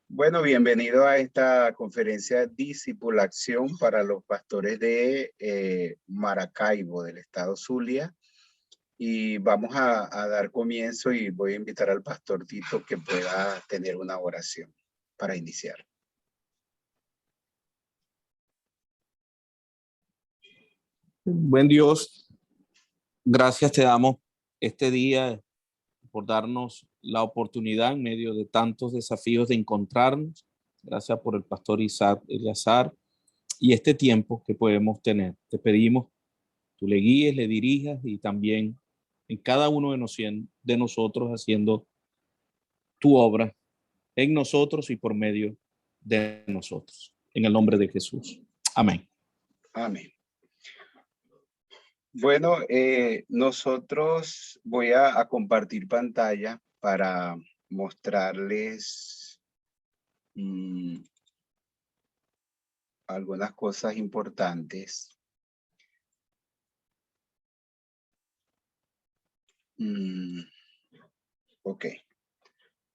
Bueno, bienvenido a esta conferencia Discipulación para los pastores de Maracaibo, del estado Zulia. Y vamos a dar comienzo y voy a invitar al pastor Tito que pueda tener una oración para iniciar. Buen Dios, gracias te damos este día por darnos la oportunidad en medio de tantos desafíos de encontrarnos. Gracias por el pastor Isaac Eleazar y este tiempo que podemos tener. Te pedimos tú le guíes, le dirijas y también en cada uno de nosotros haciendo tu obra en nosotros y por medio de nosotros. En el nombre de Jesús. Amén. Amén. Bueno, nosotros voy a compartir pantalla para mostrarles algunas cosas importantes. Ok.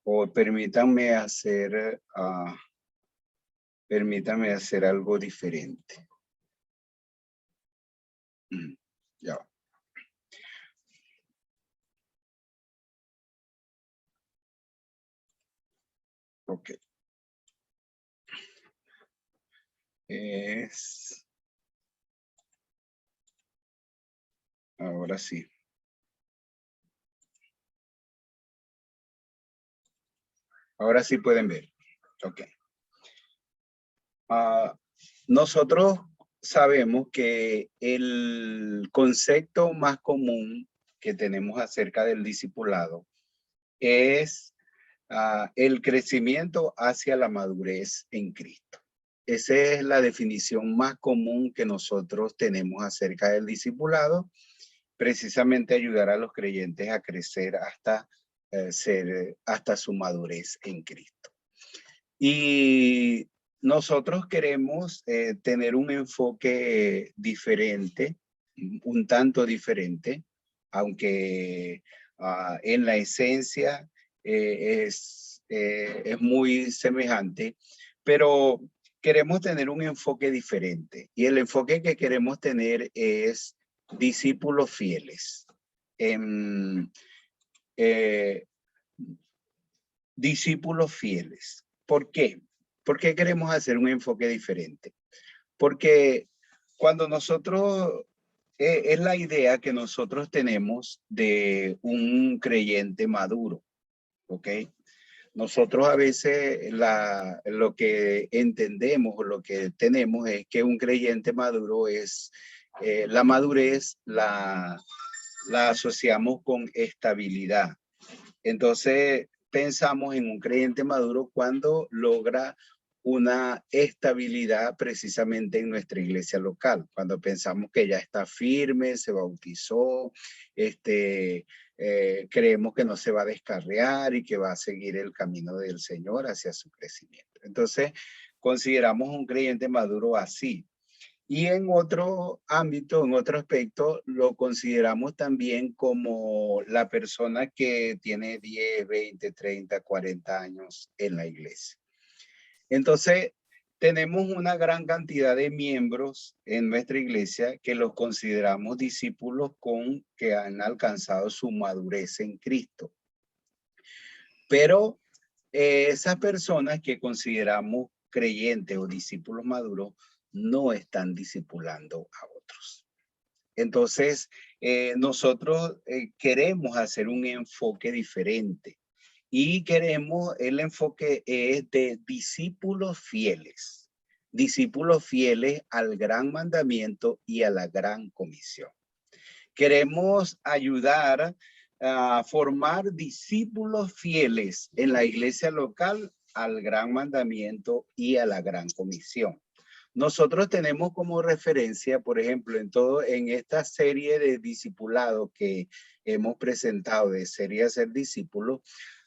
O permítanme hacer algo diferente. Ya. Ok. Ahora sí. Ahora sí pueden ver. Ok. Nosotros sabemos que el concepto más común que tenemos acerca del discipulado es el crecimiento hacia la madurez en Cristo. Esa es la definición más común que nosotros tenemos acerca del discipulado, precisamente ayudar a los creyentes a crecer hasta su madurez en Cristo. Y nosotros queremos tener un enfoque diferente, un tanto diferente, aunque en la esencia es muy semejante, pero queremos tener un enfoque diferente. Y el enfoque que queremos tener es discípulos fieles. Discípulos fieles. ¿Por qué? ¿Por qué queremos hacer un enfoque diferente? Porque cuando nosotros, es la idea que nosotros tenemos de un creyente maduro, ¿ok? Nosotros a veces lo que entendemos o lo que tenemos es que un creyente maduro es, la madurez la asociamos con estabilidad. Entonces, pensamos en un creyente maduro cuando logra una estabilidad precisamente en nuestra iglesia local, cuando pensamos que ya está firme, se bautizó, creemos que no se va a descarriar y que va a seguir el camino del Señor hacia su crecimiento. Entonces, consideramos un creyente maduro así. Y en otro ámbito, en otro aspecto, lo consideramos también como la persona que tiene 10, 20, 30, 40 años en la iglesia. Entonces, tenemos una gran cantidad de miembros en nuestra iglesia que los consideramos discípulos que han alcanzado su madurez en Cristo. Pero esas personas que consideramos creyentes o discípulos maduros no están discipulando a otros. Entonces, nosotros queremos hacer un enfoque diferente y el enfoque es de discípulos fieles al gran mandamiento y a la gran comisión. Queremos ayudar a formar discípulos fieles en la iglesia local al gran mandamiento y a la gran comisión. Nosotros tenemos como referencia, por ejemplo, en esta serie de discipulado que hemos presentado, de serie a ser discípulo,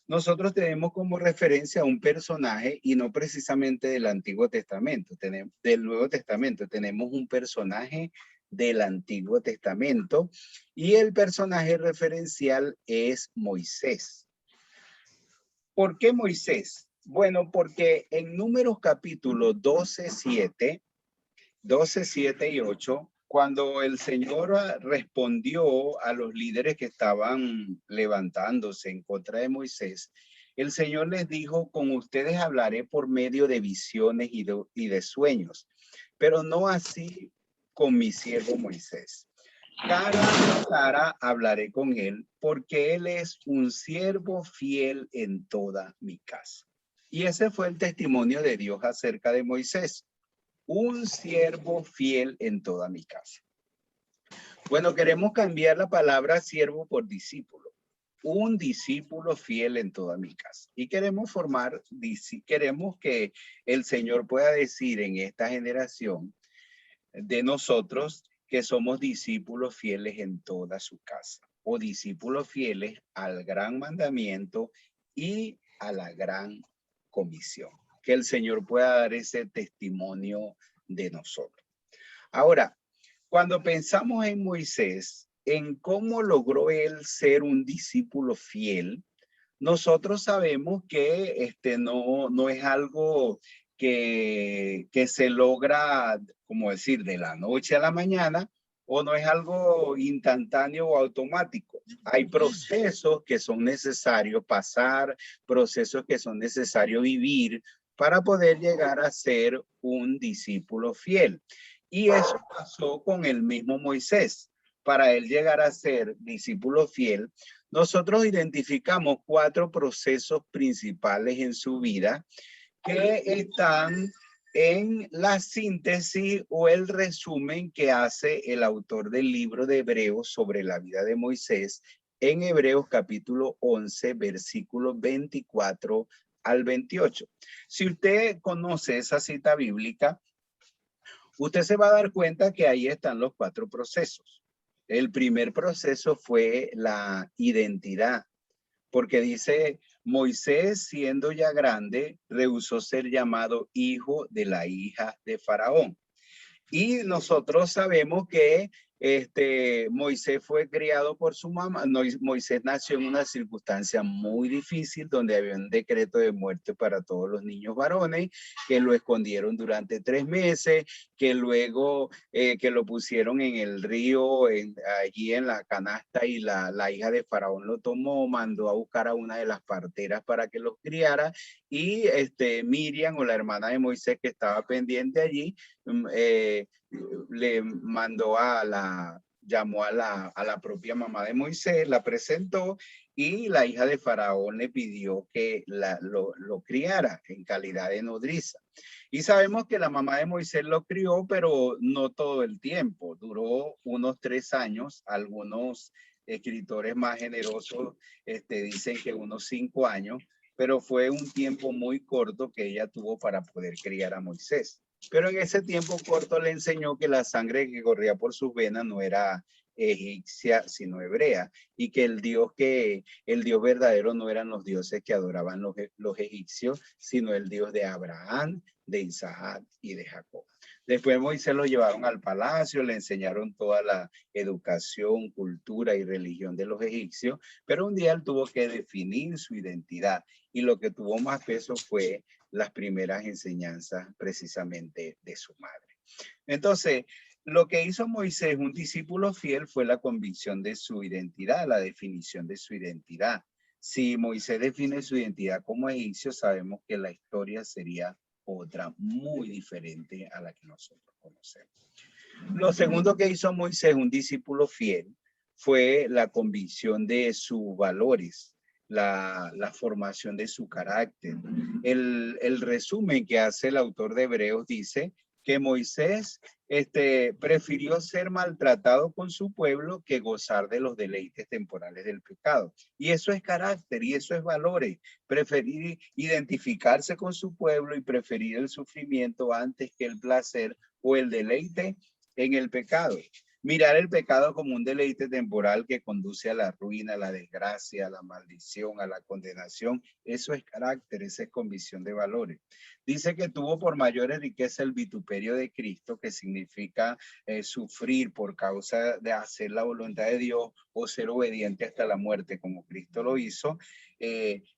nosotros tenemos como referencia a un personaje y no precisamente del Antiguo Testamento, del Nuevo Testamento. Tenemos un personaje del Antiguo Testamento y el personaje referencial es Moisés. ¿Por qué Moisés? Bueno, porque en Números capítulo 12, 7 y 8, cuando el Señor respondió a los líderes que estaban levantándose en contra de Moisés, el Señor les dijo: con ustedes hablaré por medio de visiones y de sueños, pero no así con mi siervo Moisés. Cara a cara hablaré con él, porque él es un siervo fiel en toda mi casa. Y ese fue el testimonio de Dios acerca de Moisés: un siervo fiel en toda mi casa. Bueno, queremos cambiar la palabra siervo por discípulo. Un discípulo fiel en toda mi casa. Y queremos queremos que el Señor pueda decir en esta generación de nosotros que somos discípulos fieles en toda su casa, o discípulos fieles al gran mandamiento y a la gran comisión. Que el Señor pueda dar ese testimonio de nosotros. Ahora, cuando pensamos en Moisés, en cómo logró él ser un discípulo fiel, nosotros sabemos que no es algo que se logra, como decir, de la noche a la mañana, o no es algo instantáneo o automático. Hay procesos que son necesarios pasar, procesos que son necesarios vivir para poder llegar a ser un discípulo fiel. Y eso pasó con el mismo Moisés. Para él llegar a ser discípulo fiel, nosotros identificamos 4 procesos principales en su vida que están en la síntesis o el resumen que hace el autor del libro de Hebreos sobre la vida de Moisés en Hebreos capítulo 11, versículos 24 al 28. Si usted conoce esa cita bíblica, usted se va a dar cuenta que ahí están los 4 procesos. El primer proceso fue la identidad, porque dice: Moisés, siendo ya grande, rehusó ser llamado hijo de la hija de Faraón. Y nosotros sabemos que Moisés fue criado por su mamá. Moisés nació en una circunstancia muy difícil donde había un decreto de muerte para todos los niños varones, que lo escondieron durante 3 meses, que luego que lo pusieron en el río, allí en la canasta, y la hija de Faraón lo tomó, mandó a buscar a una de las parteras para que los criara, y Miriam, o la hermana de Moisés que estaba pendiente allí, le mandó llamó a la propia mamá de Moisés, la presentó, y la hija de Faraón le pidió que lo criara en calidad de nodriza. Y sabemos que la mamá de Moisés lo crió, pero no todo el tiempo, duró unos 3 años. Algunos escritores más generosos dicen que unos 5 años, pero fue un tiempo muy corto que ella tuvo para poder criar a Moisés. Pero en ese tiempo corto le enseñó que la sangre que corría por sus venas no era egipcia, sino hebrea, y que el Dios verdadero no eran los dioses que adoraban los egipcios, sino el Dios de Abraham, de Isaac y de Jacob. Después Moisés lo llevaron al palacio, le enseñaron toda la educación, cultura y religión de los egipcios, pero un día él tuvo que definir su identidad, y lo que tuvo más peso fue las primeras enseñanzas precisamente de su madre. Entonces, lo que hizo Moisés, un discípulo fiel, fue la convicción de su identidad, la definición de su identidad. Si Moisés define su identidad como egipcio, sabemos que la historia sería otra, muy diferente a la que nosotros conocemos. Lo segundo que hizo Moisés, un discípulo fiel, fue la convicción de sus valores, la formación de su carácter. El resumen que hace el autor de Hebreos dice que Moisés prefirió ser maltratado con su pueblo que gozar de los deleites temporales del pecado. Y eso es carácter, y eso es valores. Preferir identificarse con su pueblo y preferir el sufrimiento antes que el placer o el deleite en el pecado. Mirar el pecado como un deleite temporal que conduce a la ruina, a la desgracia, a la maldición, a la condenación. Eso es carácter, esa es convicción de valores. Dice que tuvo por mayores riqueza el vituperio de Cristo, que significa sufrir por causa de hacer la voluntad de Dios o ser obediente hasta la muerte, como Cristo lo hizo.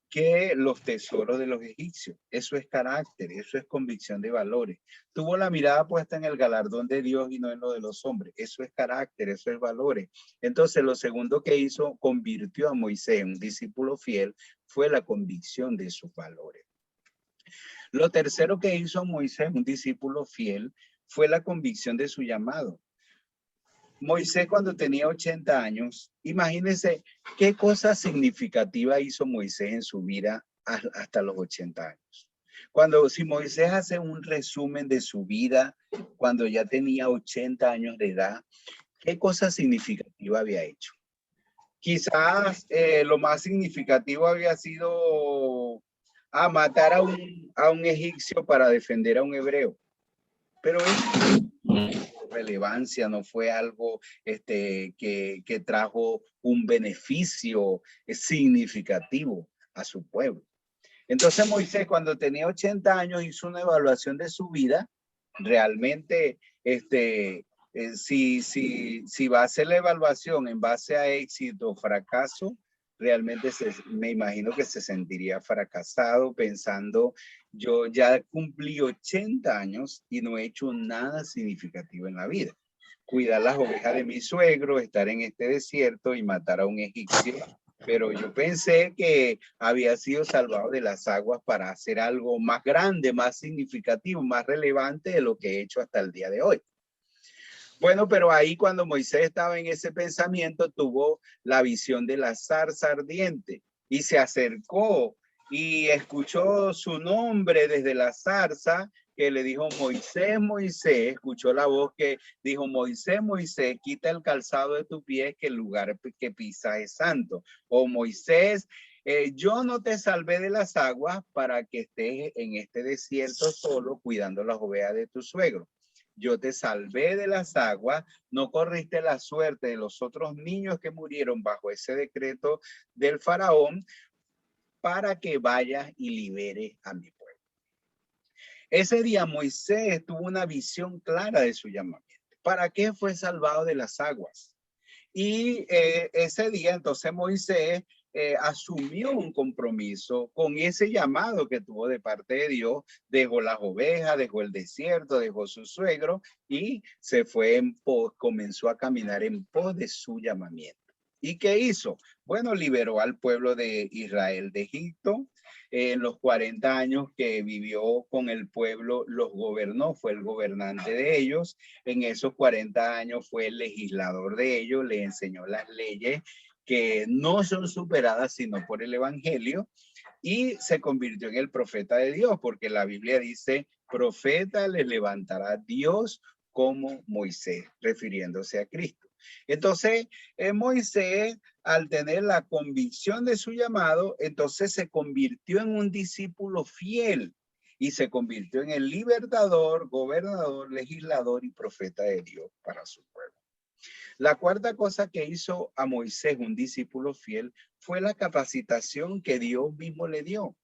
que los tesoros de los egipcios. Eso es carácter, eso es convicción de valores. Tuvo la mirada puesta en el galardón de Dios y no en lo de los hombres. Eso es carácter, eso es valores. Entonces, lo segundo que hizo, convirtió a Moisés en un discípulo fiel, fue la convicción de sus valores. Lo tercero que hizo Moisés, un discípulo fiel, fue la convicción de su llamado. Moisés, cuando tenía 80 años, imagínense qué cosa significativa hizo Moisés en su vida hasta los 80 años. Si Moisés hace un resumen de su vida cuando ya tenía 80 años de edad, ¿qué cosa significativa había hecho? Quizás lo más significativo había sido matar a un egipcio para defender a un hebreo. Pero relevancia, no fue algo que trajo un beneficio significativo a su pueblo. Entonces Moisés, cuando tenía 80 años, hizo una evaluación de su vida. Realmente, si va a hacer la evaluación en base a éxito o fracaso, realmente me imagino que se sentiría fracasado pensando, yo ya cumplí 80 años y no he hecho nada significativo en la vida. Cuidar las ovejas de mi suegro, estar en este desierto y matar a un egipcio. Pero yo pensé que había sido salvado de las aguas para hacer algo más grande, más significativo, más relevante de lo que he hecho hasta el día de hoy. Bueno, pero ahí cuando Moisés estaba en ese pensamiento, tuvo la visión de la zarza ardiente y se acercó y escuchó su nombre desde la zarza que le dijo Moisés, Moisés, escuchó la voz que dijo Moisés, Moisés, quita el calzado de tu pie que el lugar que pisa es santo. O Moisés, yo no te salvé de las aguas para que estés en este desierto solo cuidando las ovejas de tu suegro. Yo te salvé de las aguas, no corriste la suerte de los otros niños que murieron bajo ese decreto del faraón para que vayas y liberes a mi pueblo. Ese día Moisés tuvo una visión clara de su llamamiento. ¿Para qué fue salvado de las aguas? Y ese día entonces Moisés asumió un compromiso con ese llamado que tuvo de parte de Dios, dejó las ovejas, dejó el desierto, dejó su suegro y se fue en pos, comenzó a caminar en pos de su llamamiento. ¿Y qué hizo? Bueno, liberó al pueblo de Israel de Egipto. En los 40 años que vivió con el pueblo, los gobernó, fue el gobernante de ellos. En esos 40 años fue el legislador de ellos, le enseñó las leyes que no son superadas sino por el evangelio y se convirtió en el profeta de Dios, porque la Biblia dice, profeta le levantará Dios como Moisés, refiriéndose a Cristo. Entonces, Moisés, al tener la convicción de su llamado, entonces se convirtió en un discípulo fiel y se convirtió en el libertador, gobernador, legislador y profeta de Dios para su pueblo. La cuarta cosa que hizo a Moisés, un discípulo fiel, fue la capacitación que Dios mismo le dio.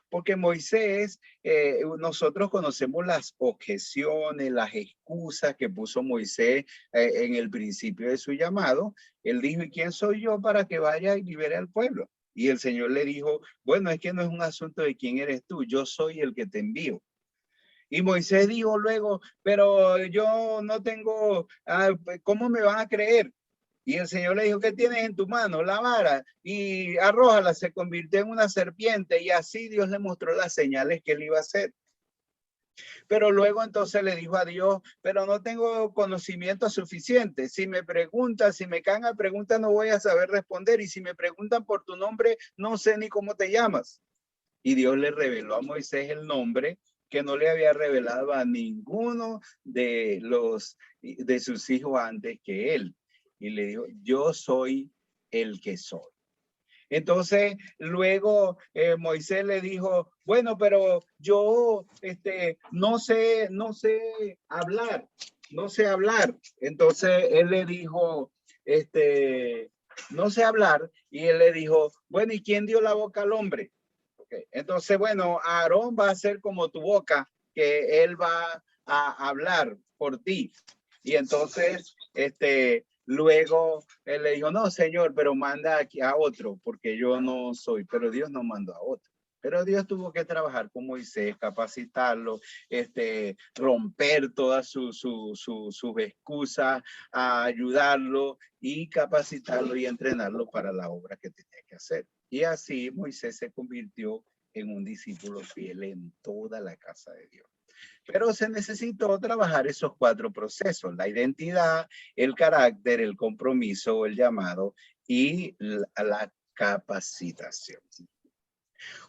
Porque Moisés, nosotros conocemos las objeciones, las excusas que puso Moisés en el principio de su llamado. Él dijo, ¿y quién soy yo para que vaya y libere al pueblo? Y el Señor le dijo, bueno, es que no es un asunto de quién eres tú, yo soy el que te envío. Y Moisés dijo luego, pero yo no tengo, ¿cómo me van a creer? Y el Señor le dijo, ¿qué tienes en tu mano? La vara. Y arrójala, se convirtió en una serpiente. Y así Dios le mostró las señales que él iba a hacer. Pero luego entonces le dijo a Dios, pero no tengo conocimiento suficiente. Si me preguntan, si me caen a preguntas, no voy a saber responder. Y si me preguntan por tu nombre, no sé ni cómo te llamas. Y Dios le reveló a Moisés el nombre que no le había revelado a ninguno de sus hijos antes que él. Y le dijo, yo soy el que soy. Entonces, luego Moisés le dijo, bueno, pero yo no sé hablar, no sé hablar. Entonces, él le dijo, no sé hablar. Y él le dijo, bueno, ¿y quién dio la boca al hombre? Okay. Entonces, bueno, Aarón va a ser como tu boca, que él va a hablar por ti. Y entonces, Luego él le dijo, no, Señor, pero manda aquí a otro, porque yo no soy, pero Dios no mandó a otro. Pero Dios tuvo que trabajar con Moisés, capacitarlo, romper todas sus excusas, a ayudarlo y capacitarlo y entrenarlo para la obra que tenía que hacer. Y así Moisés se convirtió en un discípulo fiel en toda la casa de Dios. Pero se necesitó trabajar esos 4 procesos: la identidad, el carácter, el compromiso, el llamado y la capacitación.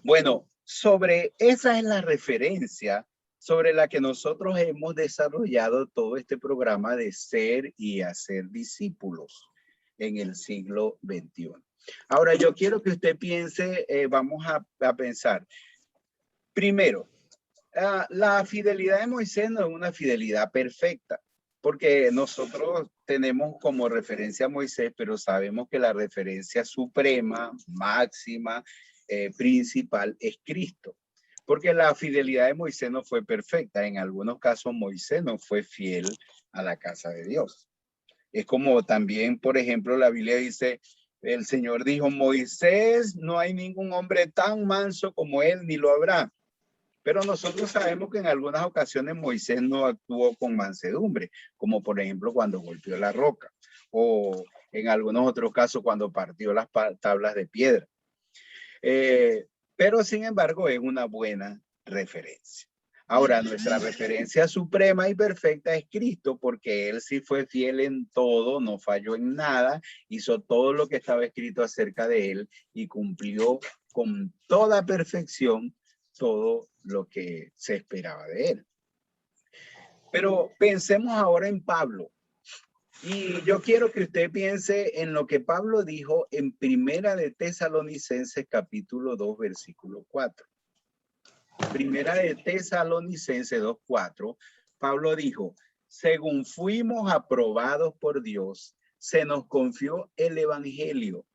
Bueno, sobre esa es la referencia sobre la que nosotros hemos desarrollado todo este programa de ser y hacer discípulos en el siglo XXI. Ahora, yo quiero que usted piense, vamos a pensar. Primero, la fidelidad de Moisés no es una fidelidad perfecta, porque nosotros tenemos como referencia a Moisés, pero sabemos que la referencia suprema, máxima, principal es Cristo. Porque la fidelidad de Moisés no fue perfecta. En algunos casos Moisés no fue fiel a la casa de Dios. Es como también, por ejemplo, la Biblia dice, el Señor dijo, Moisés, no hay ningún hombre tan manso como él, ni lo habrá. Pero nosotros sabemos que en algunas ocasiones Moisés no actuó con mansedumbre, como por ejemplo cuando golpeó la roca, o en algunos otros casos cuando partió las tablas de piedra. Pero sin embargo es una buena referencia. Ahora, nuestra referencia suprema y perfecta es Cristo, porque Él sí fue fiel en todo, no falló en nada, hizo todo lo que estaba escrito acerca de Él y cumplió con toda perfección todo lo que se esperaba de Él. Pero pensemos ahora en Pablo. Y yo quiero que usted piense en lo que Pablo dijo en Primera de Tesalonicenses capítulo 2, versículo 4. Primera de Tesalonicenses 2:4, Pablo dijo, según fuimos aprobados por Dios, se nos confió el evangelio.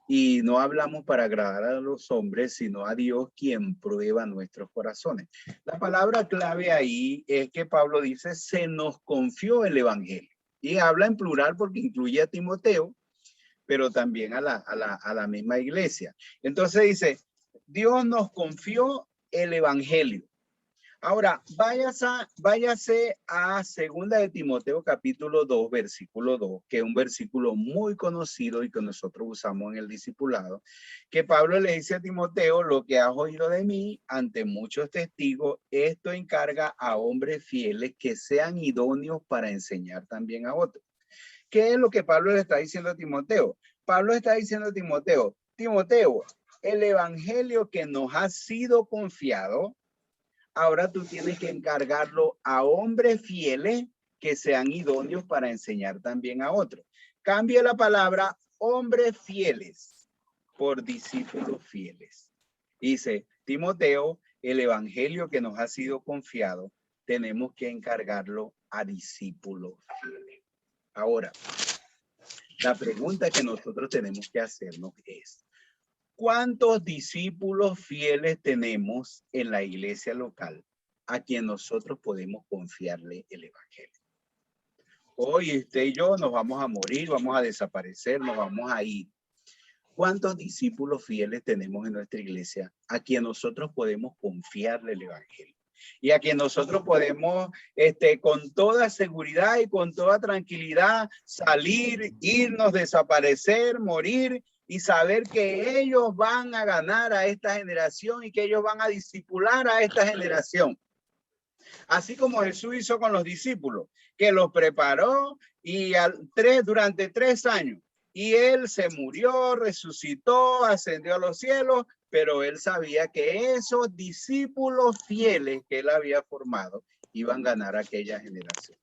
Y no hablamos para agradar a los hombres, sino a Dios, quien prueba nuestros corazones. La palabra clave ahí es que Pablo dice, se nos confió el evangelio. Y habla en plural porque incluye a Timoteo, pero también a la misma iglesia. Entonces dice, Dios nos confió el evangelio. Ahora, váyase a 2 de Timoteo capítulo 2, versículo 2, que es un versículo muy conocido y que nosotros usamos en el discipulado, que Pablo le dice a Timoteo, lo que has oído de mí ante muchos testigos, esto encarga a hombres fieles que sean idóneos para enseñar también a otros. ¿Qué es lo que Pablo le está diciendo a Timoteo? Pablo está diciendo a Timoteo, Timoteo, el evangelio que nos ha sido confiado, ahora tú tienes que encargarlo a hombres fieles que sean idóneos para enseñar también a otros. Cambia la palabra hombres fieles por discípulos fieles. Dice Timoteo, el evangelio que nos ha sido confiado, tenemos que encargarlo a discípulos fieles. Ahora, la pregunta que nosotros tenemos que hacernos es, ¿cuántos discípulos fieles tenemos en la iglesia local a quien nosotros podemos confiarle el evangelio? Hoy usted y yo nos vamos a morir, vamos a desaparecer, nos vamos a ir. ¿Cuántos discípulos fieles tenemos en nuestra iglesia a quien nosotros podemos confiarle el evangelio? Y a quien nosotros podemos, con toda seguridad y con toda tranquilidad, salir, irnos, desaparecer, morir y saber que ellos van a ganar a esta generación y que ellos van a discipular a esta generación. Así como Jesús hizo con los discípulos, que los preparó y durante 3 años. Y él se murió, resucitó, ascendió a los cielos, pero él sabía que esos discípulos fieles que él había formado iban a ganar aquella generación.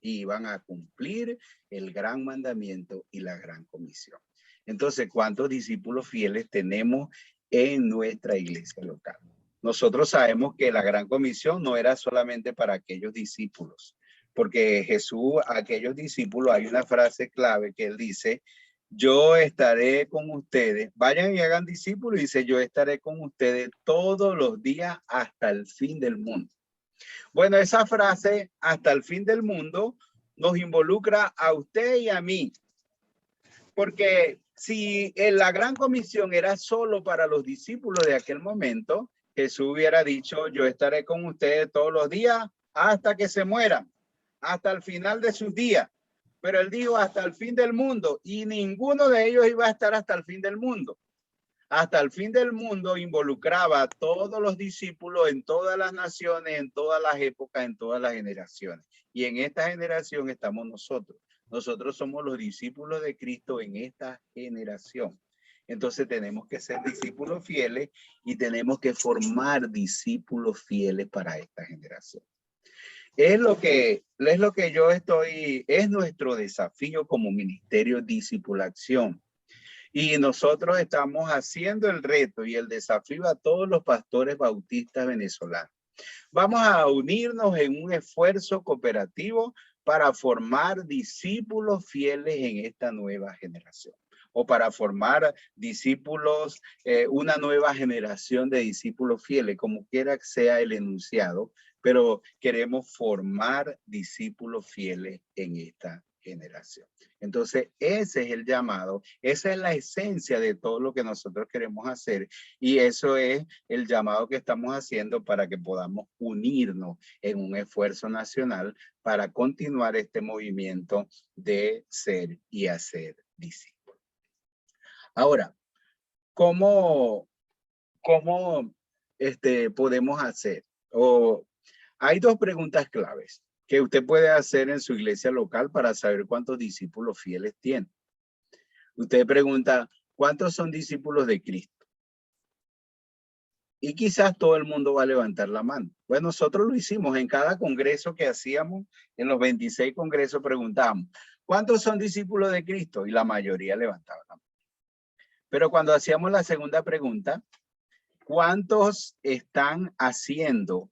Y iban a cumplir el gran mandamiento y la gran comisión. Entonces, ¿cuántos discípulos fieles tenemos en nuestra iglesia local? Nosotros sabemos que la gran comisión no era solamente para aquellos discípulos, porque Jesús, a aquellos discípulos, hay una frase clave que él dice, yo estaré con ustedes, vayan y hagan discípulos, y dice, yo estaré con ustedes todos los días hasta el fin del mundo. Bueno, esa frase, hasta el fin del mundo, nos involucra a usted y a mí. Porque si la gran comisión era solo para los discípulos de aquel momento, Jesús hubiera dicho, yo estaré con ustedes todos los días hasta que se mueran, hasta el final de sus días. Pero él dijo hasta el fin del mundo, y ninguno de ellos iba a estar hasta el fin del mundo. Hasta el fin del mundo involucraba a todos los discípulos en todas las naciones, en todas las épocas, en todas las generaciones. Y en esta generación estamos nosotros. Nosotros somos los discípulos de Cristo en esta generación. Entonces tenemos que ser discípulos fieles y tenemos que formar discípulos fieles para esta generación. Es lo que yo es nuestro desafío como ministerio Discipulación. Y nosotros estamos haciendo el reto y el desafío a todos los pastores bautistas venezolanos. Vamos a unirnos en un esfuerzo cooperativo para formar discípulos fieles en esta nueva generación. O para formar discípulos, una nueva generación de discípulos fieles, como quiera que sea el enunciado, pero queremos formar discípulos fieles en esta generación. Entonces, ese es el llamado, esa es la esencia de todo lo que nosotros queremos hacer y eso es el llamado que estamos haciendo para que podamos unirnos en un esfuerzo nacional para continuar este movimiento de ser y hacer discípulos. Ahora, ¿cómo podemos hacer? Hay dos preguntas claves que usted puede hacer en su iglesia local para saber cuántos discípulos fieles tiene. Usted pregunta, ¿cuántos son discípulos de Cristo? Y quizás todo el mundo va a levantar la mano. Pues nosotros lo hicimos en cada congreso que hacíamos, en los 26 congresos preguntábamos, ¿cuántos son discípulos de Cristo? Y la mayoría levantaba la mano. Pero cuando hacíamos la segunda pregunta, ¿cuántos están haciendo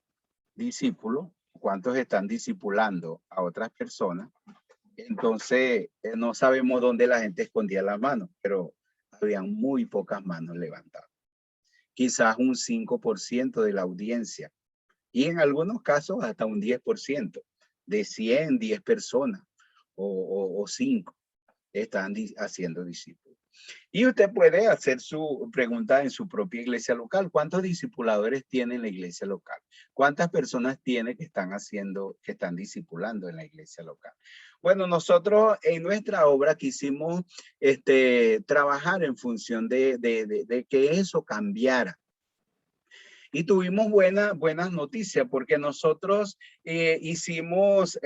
discípulos? ¿Cuántos están discipulando a otras personas? Entonces, no sabemos dónde la gente escondía las manos, pero habían muy pocas manos levantadas. Quizás un 5% de la audiencia. Y en algunos casos hasta un 10%. De 100, 10 personas o 5 están haciendo discípulos. Y usted puede hacer su pregunta en su propia iglesia local. ¿Cuántos discipuladores tiene en la iglesia local? ¿Cuántas personas tiene que están discipulando en la iglesia local? Bueno, nosotros en nuestra obra quisimos trabajar en función de que eso cambiara. Y tuvimos buenas noticias porque nosotros hicimos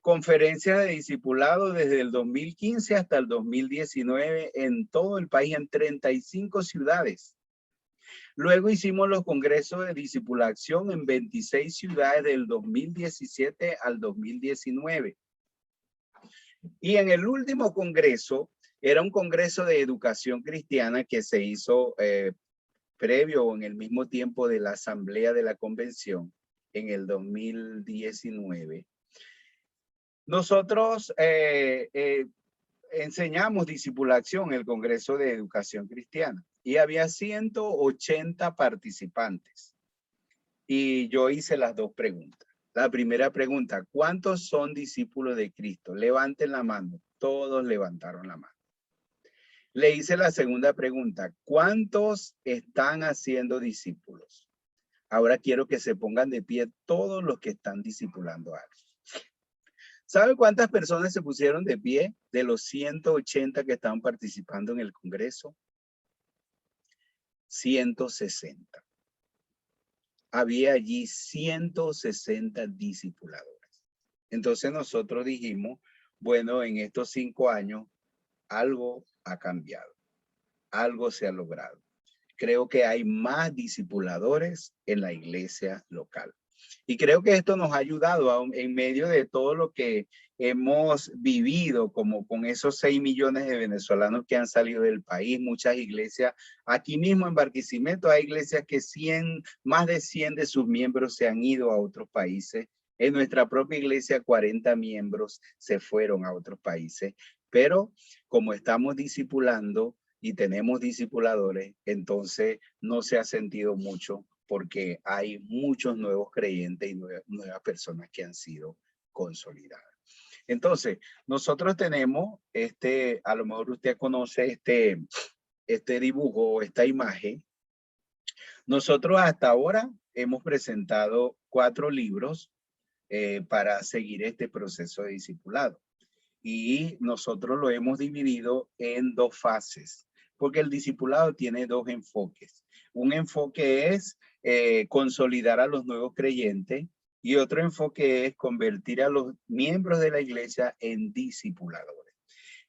conferencias de discipulado desde el 2015 hasta el 2019 en todo el país, en 35 ciudades. Luego hicimos los congresos de discipulación en 26 ciudades del 2017 al 2019. Y en el último congreso, era un congreso de educación cristiana que se hizo previo o en el mismo tiempo de la asamblea de la convención en el 2019. Nosotros enseñamos discipulación en el Congreso de Educación Cristiana y había 180 participantes. Y yo hice las dos preguntas. La primera pregunta, ¿cuántos son discípulos de Cristo? Levanten la mano. Todos levantaron la mano. Le hice la segunda pregunta, ¿cuántos están haciendo discípulos? Ahora quiero que se pongan de pie todos los que están discipulando a alguien. ¿Sabe cuántas personas se pusieron de pie de los 180 que estaban participando en el Congreso? 160. Había allí 160 discipuladores. Entonces nosotros dijimos, bueno, en estos 5 años algo ha cambiado, algo se ha logrado. Creo que hay más discipuladores en la iglesia local. Y creo que esto nos ha ayudado en medio de todo lo que hemos vivido, como con esos 6 millones de venezolanos que han salido del país, muchas iglesias, aquí mismo en Barquisimeto hay iglesias que más de 100 de sus miembros se han ido a otros países. En nuestra propia iglesia, 40 miembros se fueron a otros países. Pero como estamos discipulando y tenemos discipuladores, entonces no se ha sentido mucho porque hay muchos nuevos creyentes y nuevas personas que han sido consolidadas. Entonces, nosotros tenemos a lo mejor usted conoce este dibujo, esta imagen. Nosotros hasta ahora hemos presentado 4 libros para seguir este proceso de discipulado. Y nosotros lo hemos dividido en 2 fases, porque el discipulado tiene 2 enfoques. Un enfoque es consolidar a los nuevos creyentes y otro enfoque es convertir a los miembros de la iglesia en discipuladores.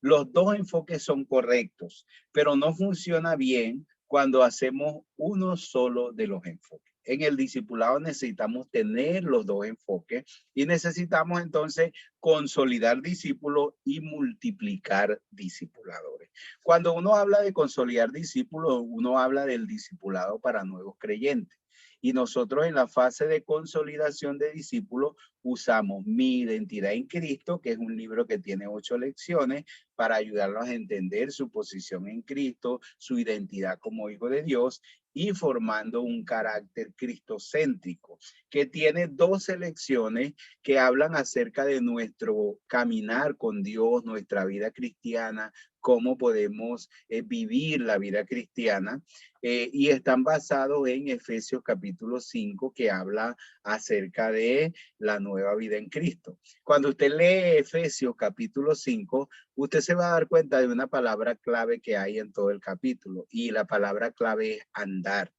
Los 2 enfoques son correctos, pero no funciona bien cuando hacemos uno solo de los enfoques. En el discipulado necesitamos tener los 2 enfoques y necesitamos entonces consolidar discípulos y multiplicar discipuladores. Cuando uno habla de consolidar discípulos, uno habla del discipulado para nuevos creyentes. Y nosotros en la fase de consolidación de discípulos usamos Mi Identidad en Cristo, que es un libro que tiene 8 lecciones para ayudarlos a entender su posición en Cristo, su identidad como hijo de Dios y formando un carácter cristocéntrico, que tiene 12 lecciones que hablan acerca de nuestro caminar con Dios, nuestra vida cristiana, cómo podemos vivir la vida cristiana y están basados en Efesios capítulo 5 que habla acerca de la nueva vida en Cristo. Cuando usted lee Efesios capítulo 5, usted se va a dar cuenta de una palabra clave que hay en todo el capítulo y la palabra clave es andar.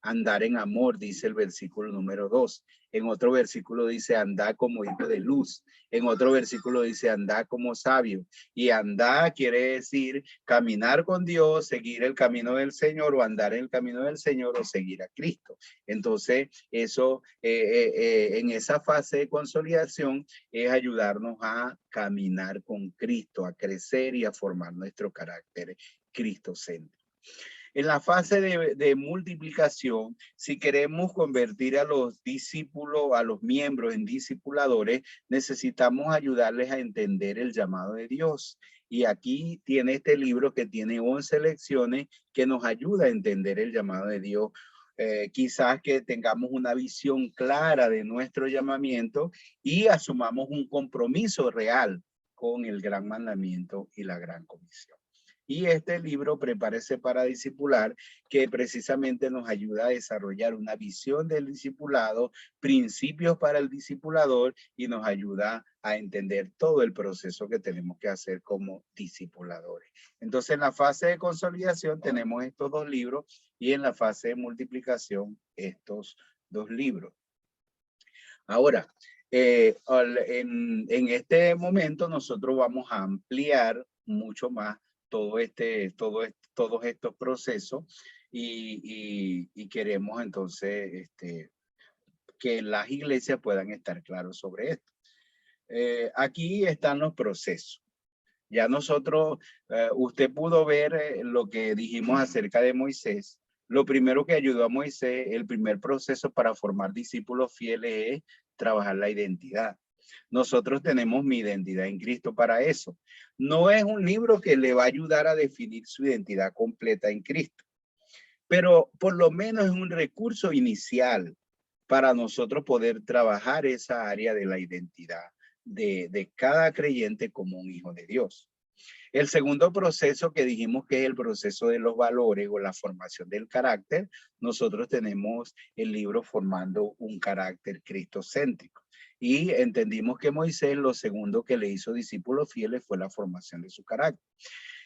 Andar en amor, dice el versículo número 2. En otro versículo dice andar como hijo de luz. En otro versículo dice andar como sabio. Y andar quiere decir caminar con Dios, seguir el camino del Señor o andar en el camino del Señor o seguir a Cristo. Entonces, eso en esa fase de consolidación es ayudarnos a caminar con Cristo, a crecer y a formar nuestro carácter cristocéntrico. En la fase de multiplicación, si queremos convertir a los discípulos, a los miembros en discipuladores, necesitamos ayudarles a entender el llamado de Dios. Y aquí tiene este libro que tiene 11 lecciones que nos ayuda a entender el llamado de Dios. Quizás que tengamos una visión clara de nuestro llamamiento y asumamos un compromiso real con el gran mandamiento y la gran comisión. Y este libro, Prepárese para Discipular, que precisamente nos ayuda a desarrollar una visión del discipulado, principios para el discipulador y nos ayuda a entender todo el proceso que tenemos que hacer como discipuladores. Entonces, en la fase de consolidación tenemos estos 2 libros y en la fase de multiplicación estos 2 libros. Ahora, en este momento nosotros vamos a ampliar mucho más todos estos procesos y queremos entonces que las iglesias puedan estar claros sobre esto. Aquí están los procesos. Ya nosotros, usted pudo ver lo que dijimos acerca de Moisés. Lo primero que ayudó a Moisés, el primer proceso para formar discípulos fieles es trabajar la identidad. Nosotros tenemos Mi Identidad en Cristo para eso. No es un libro que le va a ayudar a definir su identidad completa en Cristo, pero por lo menos es un recurso inicial para nosotros poder trabajar esa área de la identidad de cada creyente como un hijo de Dios. El segundo proceso que dijimos que es el proceso de los valores o la formación del carácter, nosotros tenemos el libro Formando un Carácter Cristocéntrico. Y entendimos que Moisés lo segundo que le hizo discípulos fieles fue la formación de su carácter.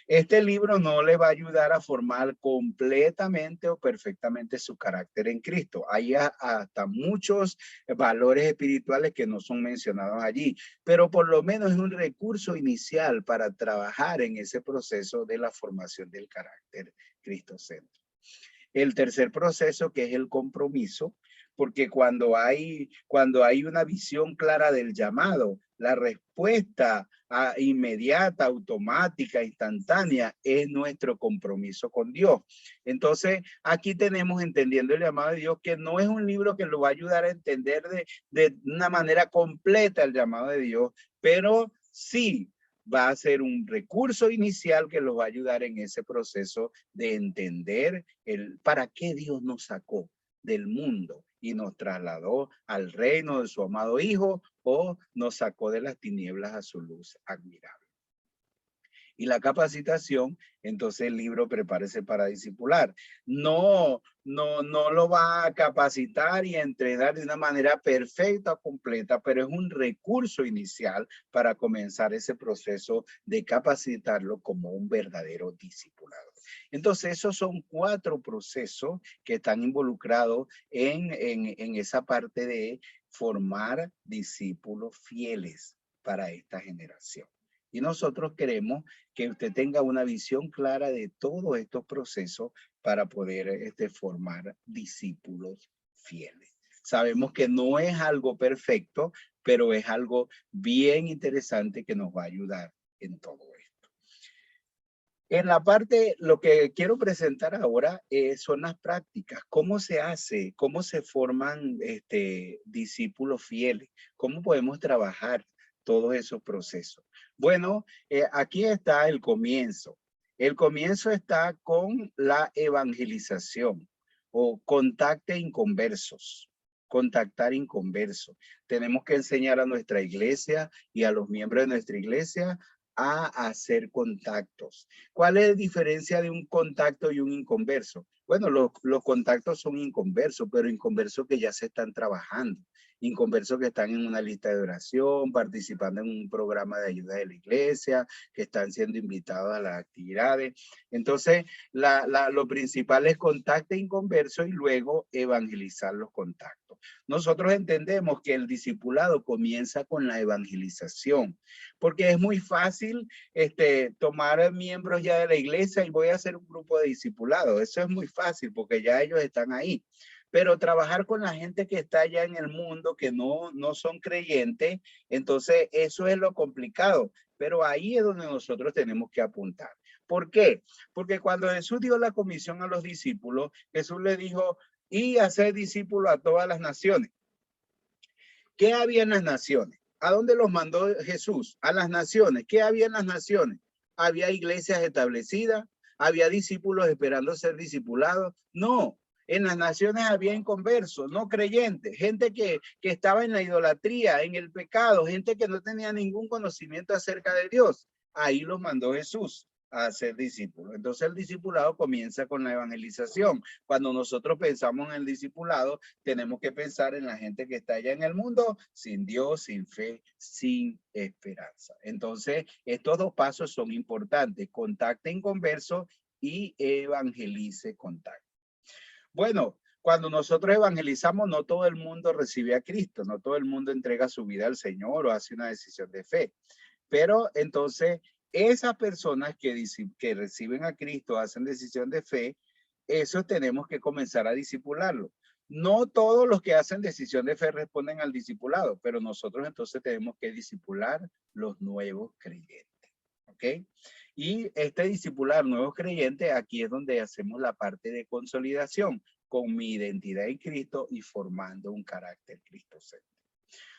Este libro no le va a ayudar a formar completamente o perfectamente su carácter en Cristo. Hay hasta muchos valores espirituales que no son mencionados allí, pero por lo menos es un recurso inicial para trabajar en ese proceso de la formación del carácter cristocéntrico. El tercer proceso, que es el compromiso, porque cuando hay una visión clara del llamado, la respuesta inmediata, automática, instantánea es nuestro compromiso con Dios. Entonces, aquí tenemos Entendiendo el Llamado de Dios, que no es un libro que lo va a ayudar a entender de una manera completa el llamado de Dios, pero sí va a ser un recurso inicial que los va a ayudar en ese proceso de entender para qué Dios nos sacó. del mundo y nos trasladó al reino de su amado Hijo o nos sacó de las tinieblas a su luz admirable. Y la capacitación, entonces el libro Prepárese para discipular. No lo va a capacitar y entrenar de una manera perfecta o completa, pero es un recurso inicial para comenzar ese proceso de capacitarlo como un verdadero discipulado. Entonces, esos son 4 procesos que están involucrados en esa parte de formar discípulos fieles para esta generación. Y nosotros queremos que usted tenga una visión clara de todos estos procesos para poder formar discípulos fieles. Sabemos que no es algo perfecto, pero es algo bien interesante que nos va a ayudar en todo esto. En la parte, lo que quiero presentar ahora son las prácticas. ¿Cómo se hace? ¿Cómo se forman discípulos fieles? ¿Cómo podemos trabajar todos esos procesos? Bueno, aquí está el comienzo. El comienzo está con la evangelización o contacte inconversos. Contactar inconversos. Tenemos que enseñar a nuestra iglesia y a los miembros de nuestra iglesia a hacer contactos. ¿Cuál es la diferencia de un contacto y un inconverso? Bueno, los contactos son inconversos, pero inconversos que ya se están trabajando. Inconversos que están en una lista de oración, participando en un programa de ayuda de la iglesia, que están siendo invitados a las actividades. Entonces, lo principal es contacto inconverso y luego evangelizar los contactos. Nosotros entendemos que el discipulado comienza con la evangelización, porque es muy fácil tomar miembros ya de la iglesia y voy a hacer un grupo de discipulados. Eso es muy fácil porque ya ellos están ahí. Pero trabajar con la gente que está allá en el mundo, que no son creyentes, entonces eso es lo complicado. Pero ahí es donde nosotros tenemos que apuntar. ¿Por qué? Porque cuando Jesús dio la comisión a los discípulos, Jesús les dijo, y hacer discípulos a todas las naciones. ¿Qué había en las naciones? ¿A dónde los mandó Jesús? A las naciones. ¿Qué había en las naciones? ¿Había iglesias establecidas? ¿Había discípulos esperando ser discipulados? No. En las naciones había inconversos, no creyentes, gente que estaba en la idolatría, en el pecado, gente que no tenía ningún conocimiento acerca de Dios. Ahí los mandó Jesús a ser discípulos. Entonces el discipulado comienza con la evangelización. Cuando nosotros pensamos en el discipulado, tenemos que pensar en la gente que está allá en el mundo, sin Dios, sin fe, sin esperanza. Entonces, estos 2 pasos son importantes. Contacte inconverso y evangelice contacto. Bueno, cuando nosotros evangelizamos, no todo el mundo recibe a Cristo, no todo el mundo entrega su vida al Señor o hace una decisión de fe. Pero entonces, esas personas que reciben a Cristo, hacen decisión de fe, eso tenemos que comenzar a discipularlo. No todos los que hacen decisión de fe responden al discipulado, pero nosotros entonces tenemos que discipular los nuevos creyentes. ¿Ok? Y discipular nuevos creyentes, aquí es donde hacemos la parte de consolidación con mi identidad en Cristo y formando un carácter cristocéntrico.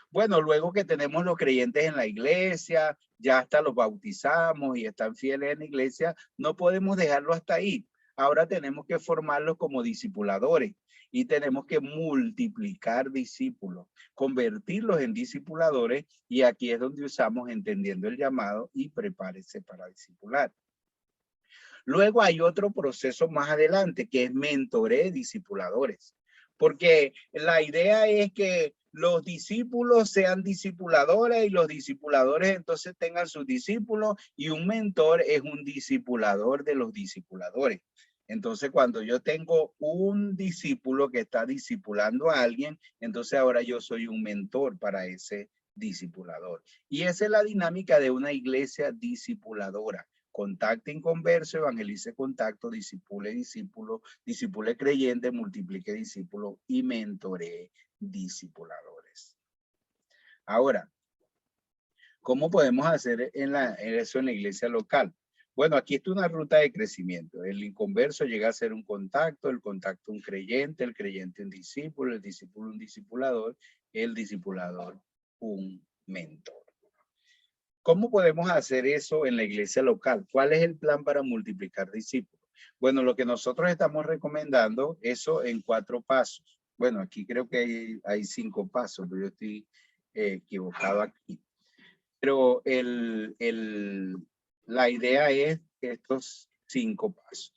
Bueno, luego que tenemos los creyentes en la iglesia, ya hasta los bautizamos y están fieles en la iglesia, no podemos dejarlo hasta ahí. Ahora tenemos que formarlos como discipuladores y tenemos que multiplicar discípulos, convertirlos en discipuladores, y aquí es donde usamos entendiendo el llamado y prepárese para discipular. Luego hay otro proceso más adelante que es mentoré discipuladores, porque la idea es que los discípulos sean discipuladores y los discipuladores entonces tengan sus discípulos, y un mentor es un discipulador de los discipuladores. Entonces, cuando yo tengo un discípulo que está discipulando a alguien, entonces ahora yo soy un mentor para ese discipulador. Y esa es la dinámica de una iglesia discipuladora. Contacte inconverso, evangelice contacto, discipule discípulo, discipule creyente, multiplique discípulos y mentoree discipuladores. Ahora, ¿cómo podemos hacer eso en la iglesia local? Bueno, aquí está una ruta de crecimiento. El inconverso llega a ser un contacto, el contacto un creyente, el creyente un discípulo, el discípulo un discipulador, el discipulador un mentor. ¿Cómo podemos hacer eso en la iglesia local? ¿Cuál es el plan para multiplicar discípulos? Bueno, lo que nosotros estamos recomendando, eso en 4 pasos. Bueno, aquí creo que hay 5 pasos, pero yo estoy equivocado aquí. Pero la idea es estos 5 pasos.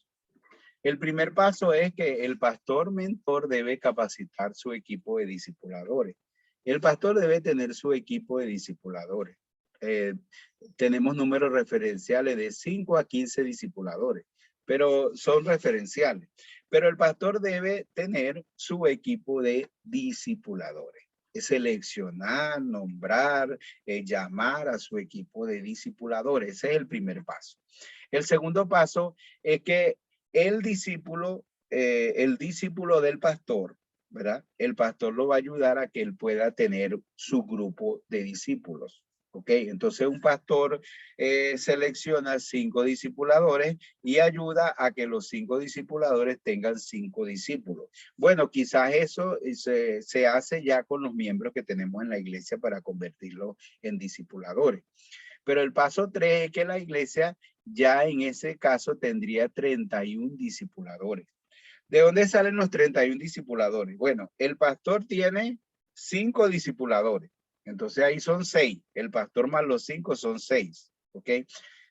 El primer paso es que el pastor mentor debe capacitar su equipo de discipuladores. El pastor debe tener su equipo de discipuladores. Tenemos números referenciales de 5 a 15 discipuladores, pero son referenciales. Pero el pastor debe tener su equipo de discipuladores. Es seleccionar, nombrar, llamar a su equipo de discipuladores. Ese es el primer paso. El segundo paso es que el discípulo del pastor, ¿verdad? El pastor lo va a ayudar a que él pueda tener su grupo de discípulos. ¿Ok? Entonces un pastor selecciona 5 discipuladores y ayuda a que los 5 discipuladores tengan 5 discípulos. Bueno, quizás eso se hace ya con los miembros que tenemos en la iglesia para convertirlos en discipuladores. Pero el paso 3 es que la iglesia ya en ese caso tendría 31 discipuladores. ¿De dónde salen los 31 discipuladores? Bueno, el pastor tiene 5 discipuladores. Entonces ahí son 6. El pastor más los 5 son 6. ¿Ok?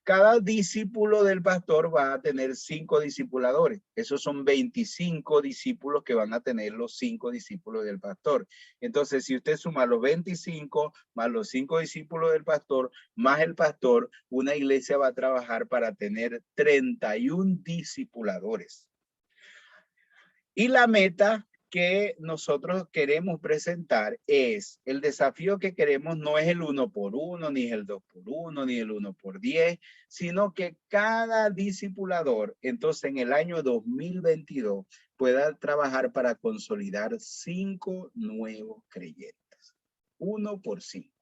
Cada discípulo del pastor va a tener 5 discipuladores. Esos son 25 discípulos que van a tener los 5 discípulos del pastor. Entonces, si usted suma los 25 más los 5 discípulos del pastor, más el pastor, una iglesia va a trabajar para tener 31 discipuladores. Y la meta que nosotros queremos presentar es, el desafío que queremos no es el 1 por 1, ni el 2 por 1, ni el 1 por 10, sino que cada discipulador, entonces en el año 2022, pueda trabajar para consolidar 5 nuevos creyentes. 1 por 5.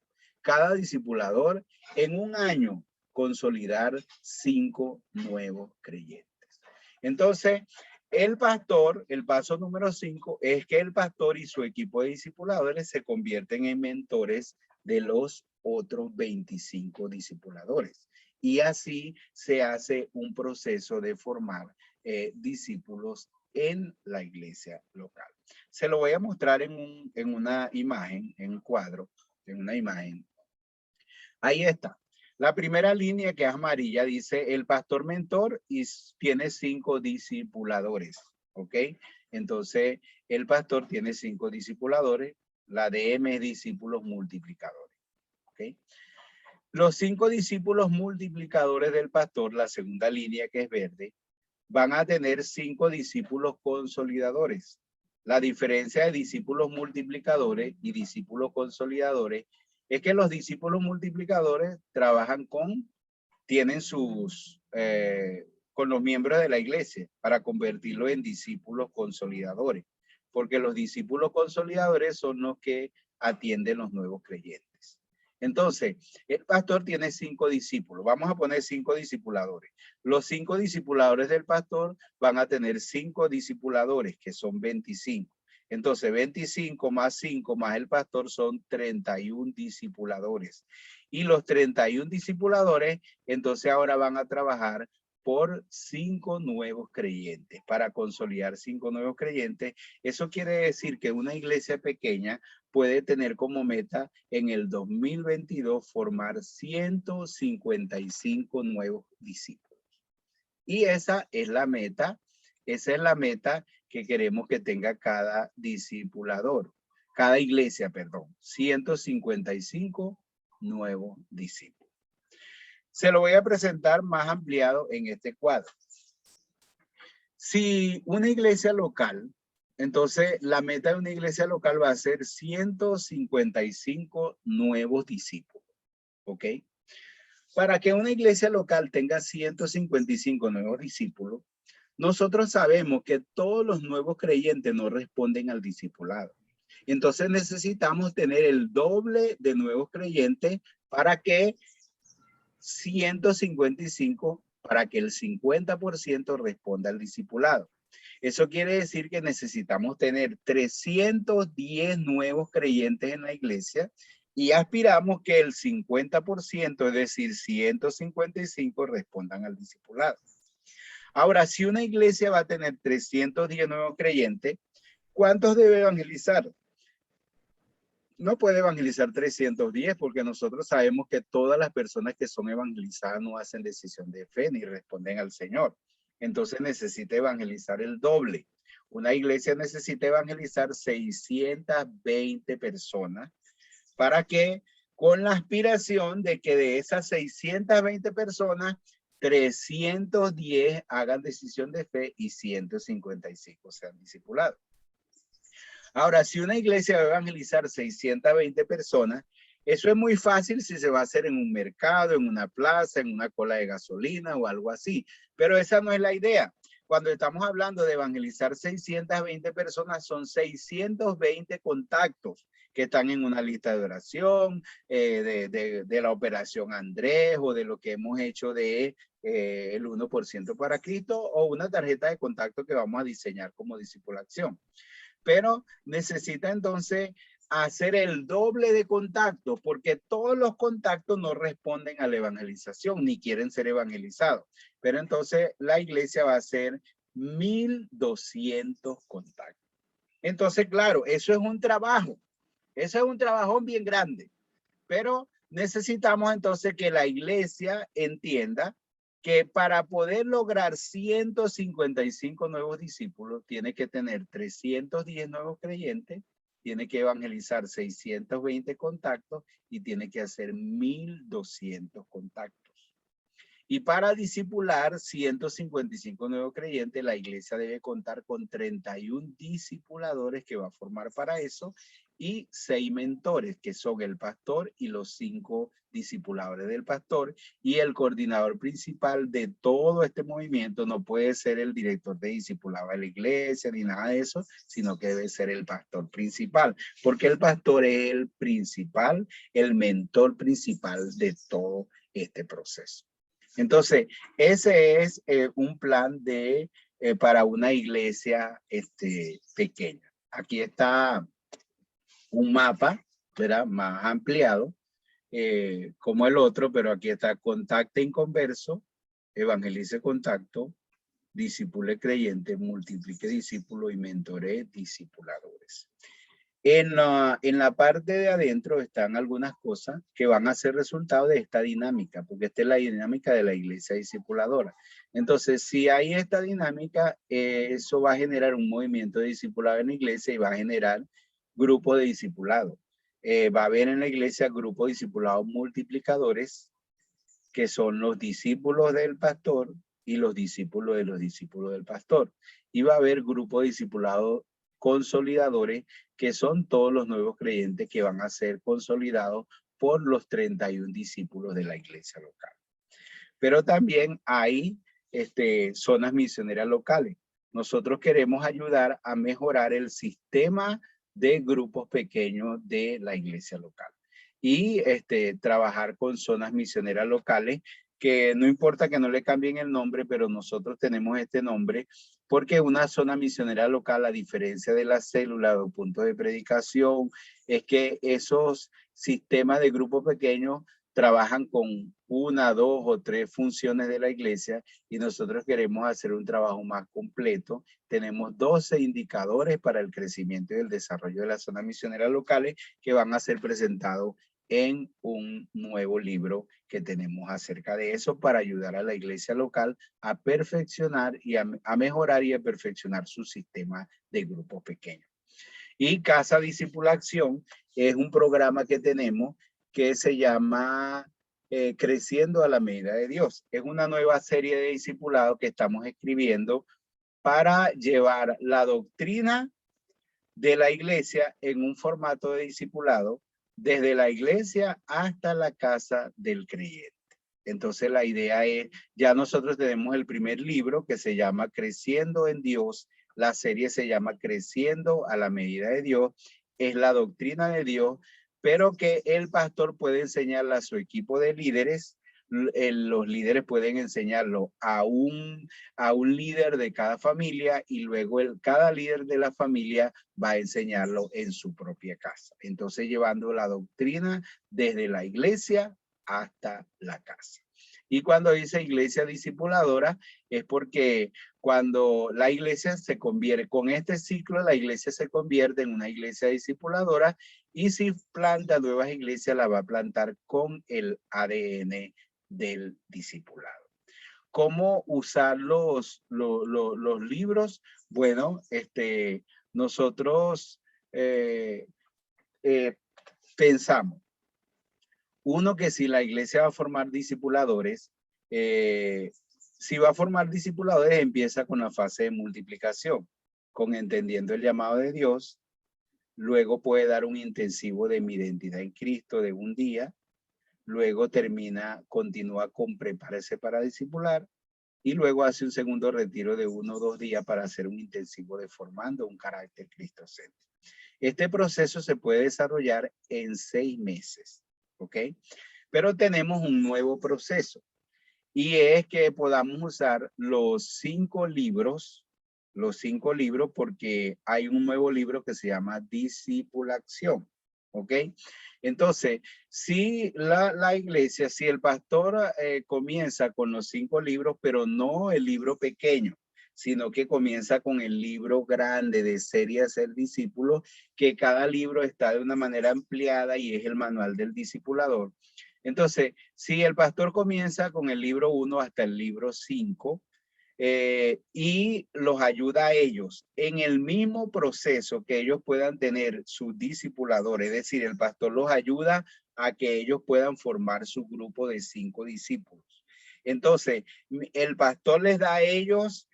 Cada discipulador en un año consolidar 5 nuevos creyentes. Entonces, el pastor, el paso número 5 es que el pastor y su equipo de discipuladores se convierten en mentores de los otros 25 discipuladores. Y así se hace un proceso de formar discípulos en la iglesia local. Se lo voy a mostrar en una imagen, en un cuadro, en una imagen. Ahí está. La primera línea, que es amarilla, dice el pastor mentor y tiene 5 discipuladores. ¿Ok? Entonces, el pastor tiene 5 discipuladores. La DM es discípulos multiplicadores. ¿Ok? Los 5 discípulos multiplicadores del pastor, la segunda línea que es verde, van a tener 5 discípulos consolidadores. La diferencia de discípulos multiplicadores y discípulos consolidadores es que los discípulos multiplicadores trabajan tienen con los miembros de la iglesia para convertirlos en discípulos consolidadores, porque los discípulos consolidadores son los que atienden los nuevos creyentes. Entonces, el pastor tiene 5 discípulos. Vamos a poner 5 discipuladores. Los 5 discipuladores del pastor van a tener 5 discipuladores, que son 25. Entonces, 25 más 5 más el pastor son 31 discipuladores. Y los 31 discipuladores, entonces ahora van a trabajar por 5 nuevos creyentes, para consolidar 5 nuevos creyentes. Eso quiere decir que una iglesia pequeña puede tener como meta en el 2022 formar 155 nuevos discípulos. Y esa es la meta que queremos que tenga cada discipulador, cada iglesia, perdón, 155 nuevos discípulos. Se lo voy a presentar más ampliado en este cuadro. Si una iglesia local, entonces la meta de una iglesia local va a ser 155 nuevos discípulos, ¿ok? Para que una iglesia local tenga 155 nuevos discípulos, nosotros sabemos que todos los nuevos creyentes no responden al discipulado. Entonces necesitamos tener el doble de nuevos creyentes para que 155, para que el 50% responda al discipulado. Eso quiere decir que necesitamos tener 310 nuevos creyentes en la iglesia y aspiramos que el 50%, es decir, 155, respondan al discipulado. Ahora, si una iglesia va a tener 310 nuevos creyentes, ¿Cuántos debe evangelizar? No puede evangelizar 310 porque nosotros sabemos que todas las personas que son evangelizadas no hacen decisión de fe ni responden al Señor. Entonces necesita evangelizar el doble. Una iglesia necesita evangelizar 620 personas para que con la aspiración de que de esas 620 personas, 310 hagan decisión de fe y 155 sean discipulados. Ahora, si una iglesia va a evangelizar 620 personas, eso es muy fácil si se va a hacer en un mercado, en una plaza, en una cola de gasolina o algo así. Pero esa no es la idea. Cuando estamos hablando de evangelizar 620 personas, son 620 contactos que están en una lista de oración, de la operación Andrés o de lo que hemos hecho de el 1% para Cristo o una tarjeta de contacto que vamos a diseñar como discipulación. Pero necesita entonces hacer el doble de contactos porque todos los contactos no responden a la evangelización ni quieren ser evangelizados. Pero entonces la iglesia va a hacer 1200 contactos. Entonces, claro, eso es un trabajo. Eso es un trabajón bien grande. Pero necesitamos entonces que la iglesia entienda que para poder lograr 155 nuevos discípulos, tiene que tener 310 nuevos creyentes, tiene que evangelizar 620 contactos y tiene que hacer 1200 contactos. Y para discipular 155 nuevos creyentes, la iglesia debe contar con 31 discipuladores que va a formar para eso y 6 mentores, que son el pastor y los 5 discipuladores del pastor. Y el coordinador principal de todo este movimiento no puede ser el director de discipulado de la iglesia ni nada de eso, sino que debe ser el pastor principal, porque el pastor es el principal, el mentor principal de todo este proceso. Entonces, ese es un plan para una iglesia pequeña. Aquí está un mapa, ¿verdad? Más ampliado, como el otro, pero aquí está contacte inconverso, evangelice contacto, discipule creyente, multiplique discípulos y mentore discipuladores. En la parte de adentro están algunas cosas que van a ser resultado de esta dinámica, porque esta es la dinámica de la iglesia discipuladora. Entonces, si hay esta dinámica, eso va a generar un movimiento de discipulado en la iglesia y va a generar grupos de discipulado. Va a haber en la iglesia grupos de discipulados multiplicadores, que son los discípulos del pastor y los discípulos de los discípulos del pastor. Y va a haber grupos de discipulados consolidadores, que son todos los nuevos creyentes que van a ser consolidados por los 31 discípulos de la iglesia local. Pero también hay zonas misioneras locales. Nosotros queremos ayudar a mejorar el sistema de grupos pequeños de la iglesia local. Y trabajar con zonas misioneras locales, que no importa que no le cambien el nombre, pero nosotros tenemos este nombre porque una zona misionera local, a diferencia de la célula o puntos de predicación, es que esos sistemas de grupos pequeños trabajan con 1, 2 o 3 funciones de la iglesia y nosotros queremos hacer un trabajo más completo. Tenemos 12 indicadores para el crecimiento y el desarrollo de las zonas misioneras locales que van a ser presentados en un nuevo libro que tenemos acerca de eso para ayudar a la iglesia local a perfeccionar y a mejorar y a perfeccionar su sistema de grupos pequeños. Y Casa Discípula Acción es un programa que tenemos que se llama Creciendo a la Medida de Dios. Es una nueva serie de discipulados que estamos escribiendo para llevar la doctrina de la iglesia en un formato de discipulado desde la iglesia hasta la casa del creyente. Entonces la idea es, ya nosotros tenemos el primer libro que se llama Creciendo en Dios. La serie se llama Creciendo a la Medida de Dios. Es la doctrina de Dios, pero que el pastor puede enseñarla a su equipo de líderes. Los líderes pueden enseñarlo a un líder de cada familia y luego cada líder de la familia va a enseñarlo en su propia casa. Entonces llevando la doctrina desde la iglesia hasta la casa. Y cuando dice iglesia discipuladora, es porque cuando la iglesia se convierte, con este ciclo, la iglesia se convierte en una iglesia discipuladora, y si planta nuevas iglesias, la va a plantar con el ADN del discipulado. ¿Cómo usar los libros? Bueno, nosotros pensamos, uno, que si la iglesia va a formar discipuladores, si va a formar discipuladores, empieza con la fase de multiplicación, con entendiendo el llamado de Dios. Luego puede dar un intensivo de mi identidad en Cristo de un día. Luego continúa con prepárese para discipular. Y luego hace un segundo retiro de 1 o 2 días para hacer un intensivo de formando un carácter cristocéntrico. Este proceso se puede desarrollar en 6 meses, ¿ok? Pero tenemos un nuevo proceso, y es que podamos usar los 5 libros, porque hay un nuevo libro que se llama Discipulación, ¿ok? Entonces, si la iglesia, si el pastor comienza con los 5 libros, pero no el libro pequeño, sino que comienza con el libro grande de serie a ser discípulo, que cada libro está de una manera ampliada y es el manual del discipulador. Entonces, si el pastor comienza con el libro 1 hasta el libro 5, y los ayuda a ellos en el mismo proceso que ellos puedan tener sus discipuladores, es decir, el pastor los ayuda a que ellos puedan formar su grupo de 5 discípulos. Entonces, el pastor les da a ellos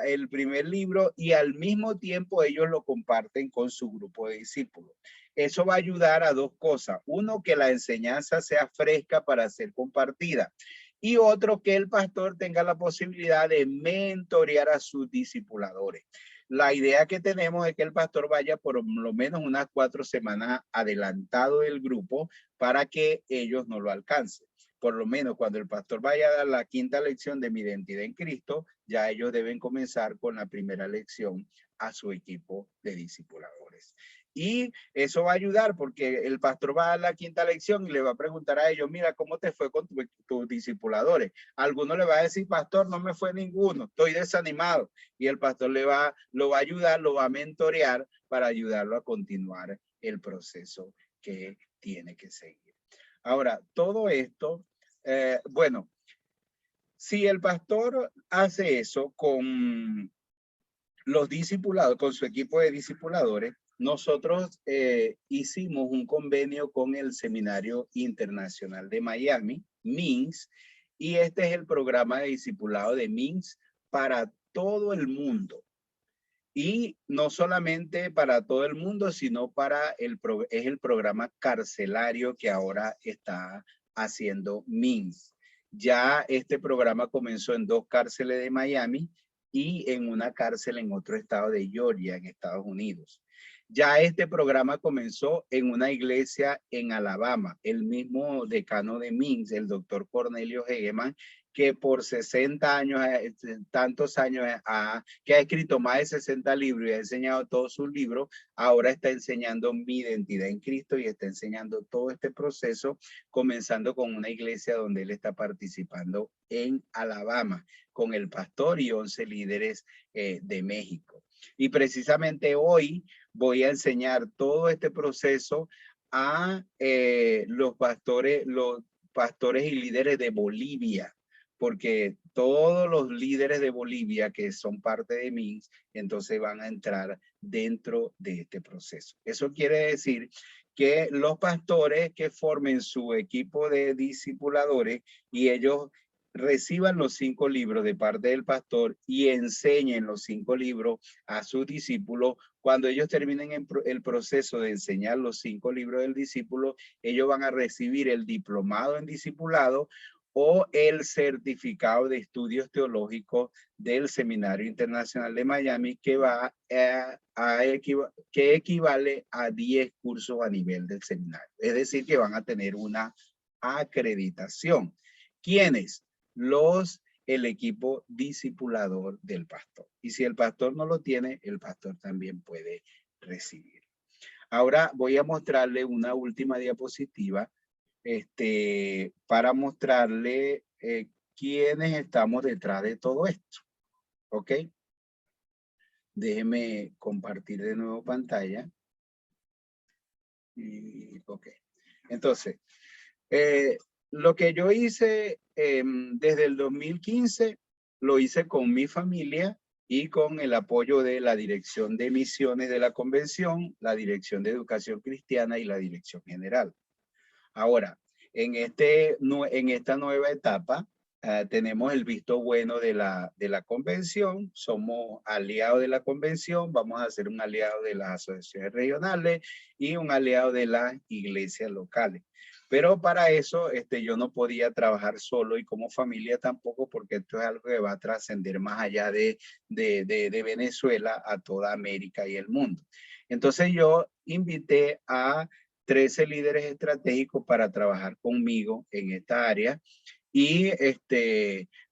el primer libro, y al mismo tiempo ellos lo comparten con su grupo de discípulos. Eso va a ayudar a 2 cosas. Uno, que la enseñanza sea fresca para ser compartida. Y otro, que el pastor tenga la posibilidad de mentorear a sus discipuladores. La idea que tenemos es que el pastor vaya por lo menos unas 4 semanas adelantado del grupo para que ellos no lo alcancen. Por lo menos cuando el pastor vaya a dar la 5ª lección de mi identidad en Cristo, ya ellos deben comenzar con la primera lección a su equipo de discipuladores. Y eso va a ayudar porque el pastor va a la 5ª lección y le va a preguntar a ellos, mira, ¿cómo te fue con tus discipuladores? Alguno le va a decir, pastor, no me fue ninguno, estoy desanimado. Y el pastor lo va a ayudar, lo va a mentorear para ayudarlo a continuar el proceso que tiene que seguir. Ahora, todo esto, bueno, si el pastor hace eso con los discipulados, con su equipo de discipuladores, nosotros hicimos un convenio con el Seminario Internacional de Miami, MINS, y este es el programa de discipulado de MINS para todo el mundo. Y no solamente para todo el mundo, sino es el programa carcelario que ahora está haciendo MINS. Ya este programa comenzó en 2 cárceles de Miami y en una cárcel en otro estado de Georgia, en Estados Unidos. Ya este programa comenzó en una iglesia en Alabama. El mismo decano de MINS, el doctor Cornelio Hegeman, que por 60 años, tantos años, que ha escrito más de 60 libros y ha enseñado todos sus libros, ahora está enseñando mi identidad en Cristo y está enseñando todo este proceso, comenzando con una iglesia donde él está participando en Alabama, con el pastor y 11 líderes de México. Y precisamente hoy voy a enseñar todo este proceso a los pastores y líderes de Bolivia, porque todos los líderes de Bolivia que son parte de MINS, entonces van a entrar dentro de este proceso. Eso quiere decir que los pastores que formen su equipo de discipuladores y ellos reciban los 5 libros de parte del pastor y enseñen los 5 libros a sus discípulos. Cuando ellos terminen el proceso de enseñar los 5 libros del discípulo, ellos van a recibir el diplomado en discipulado o el certificado de estudios teológicos del Seminario Internacional de Miami, que que equivale a 10 cursos a nivel del seminario. Es decir, que van a tener una acreditación. ¿Quiénes? El equipo discipulador del pastor. Y si el pastor no lo tiene, el pastor también puede recibir. Ahora voy a mostrarle una última diapositiva para mostrarle quiénes estamos detrás de todo esto. ¿Ok? Déjeme compartir de nuevo pantalla. Ok. Entonces, lo que yo hice desde el 2015, lo hice con mi familia y con el apoyo de la Dirección de Misiones de la Convención, la Dirección de Educación Cristiana y la Dirección General. Ahora, en esta nueva etapa, tenemos el visto bueno de la convención, somos aliados de la convención, vamos a ser un aliado de las asociaciones regionales y un aliado de las iglesias locales. Pero para eso yo no podía trabajar solo y como familia tampoco, porque esto es algo que va a trascender más allá de Venezuela a toda América y el mundo. Entonces yo invité a 13 líderes estratégicos para trabajar conmigo en esta área y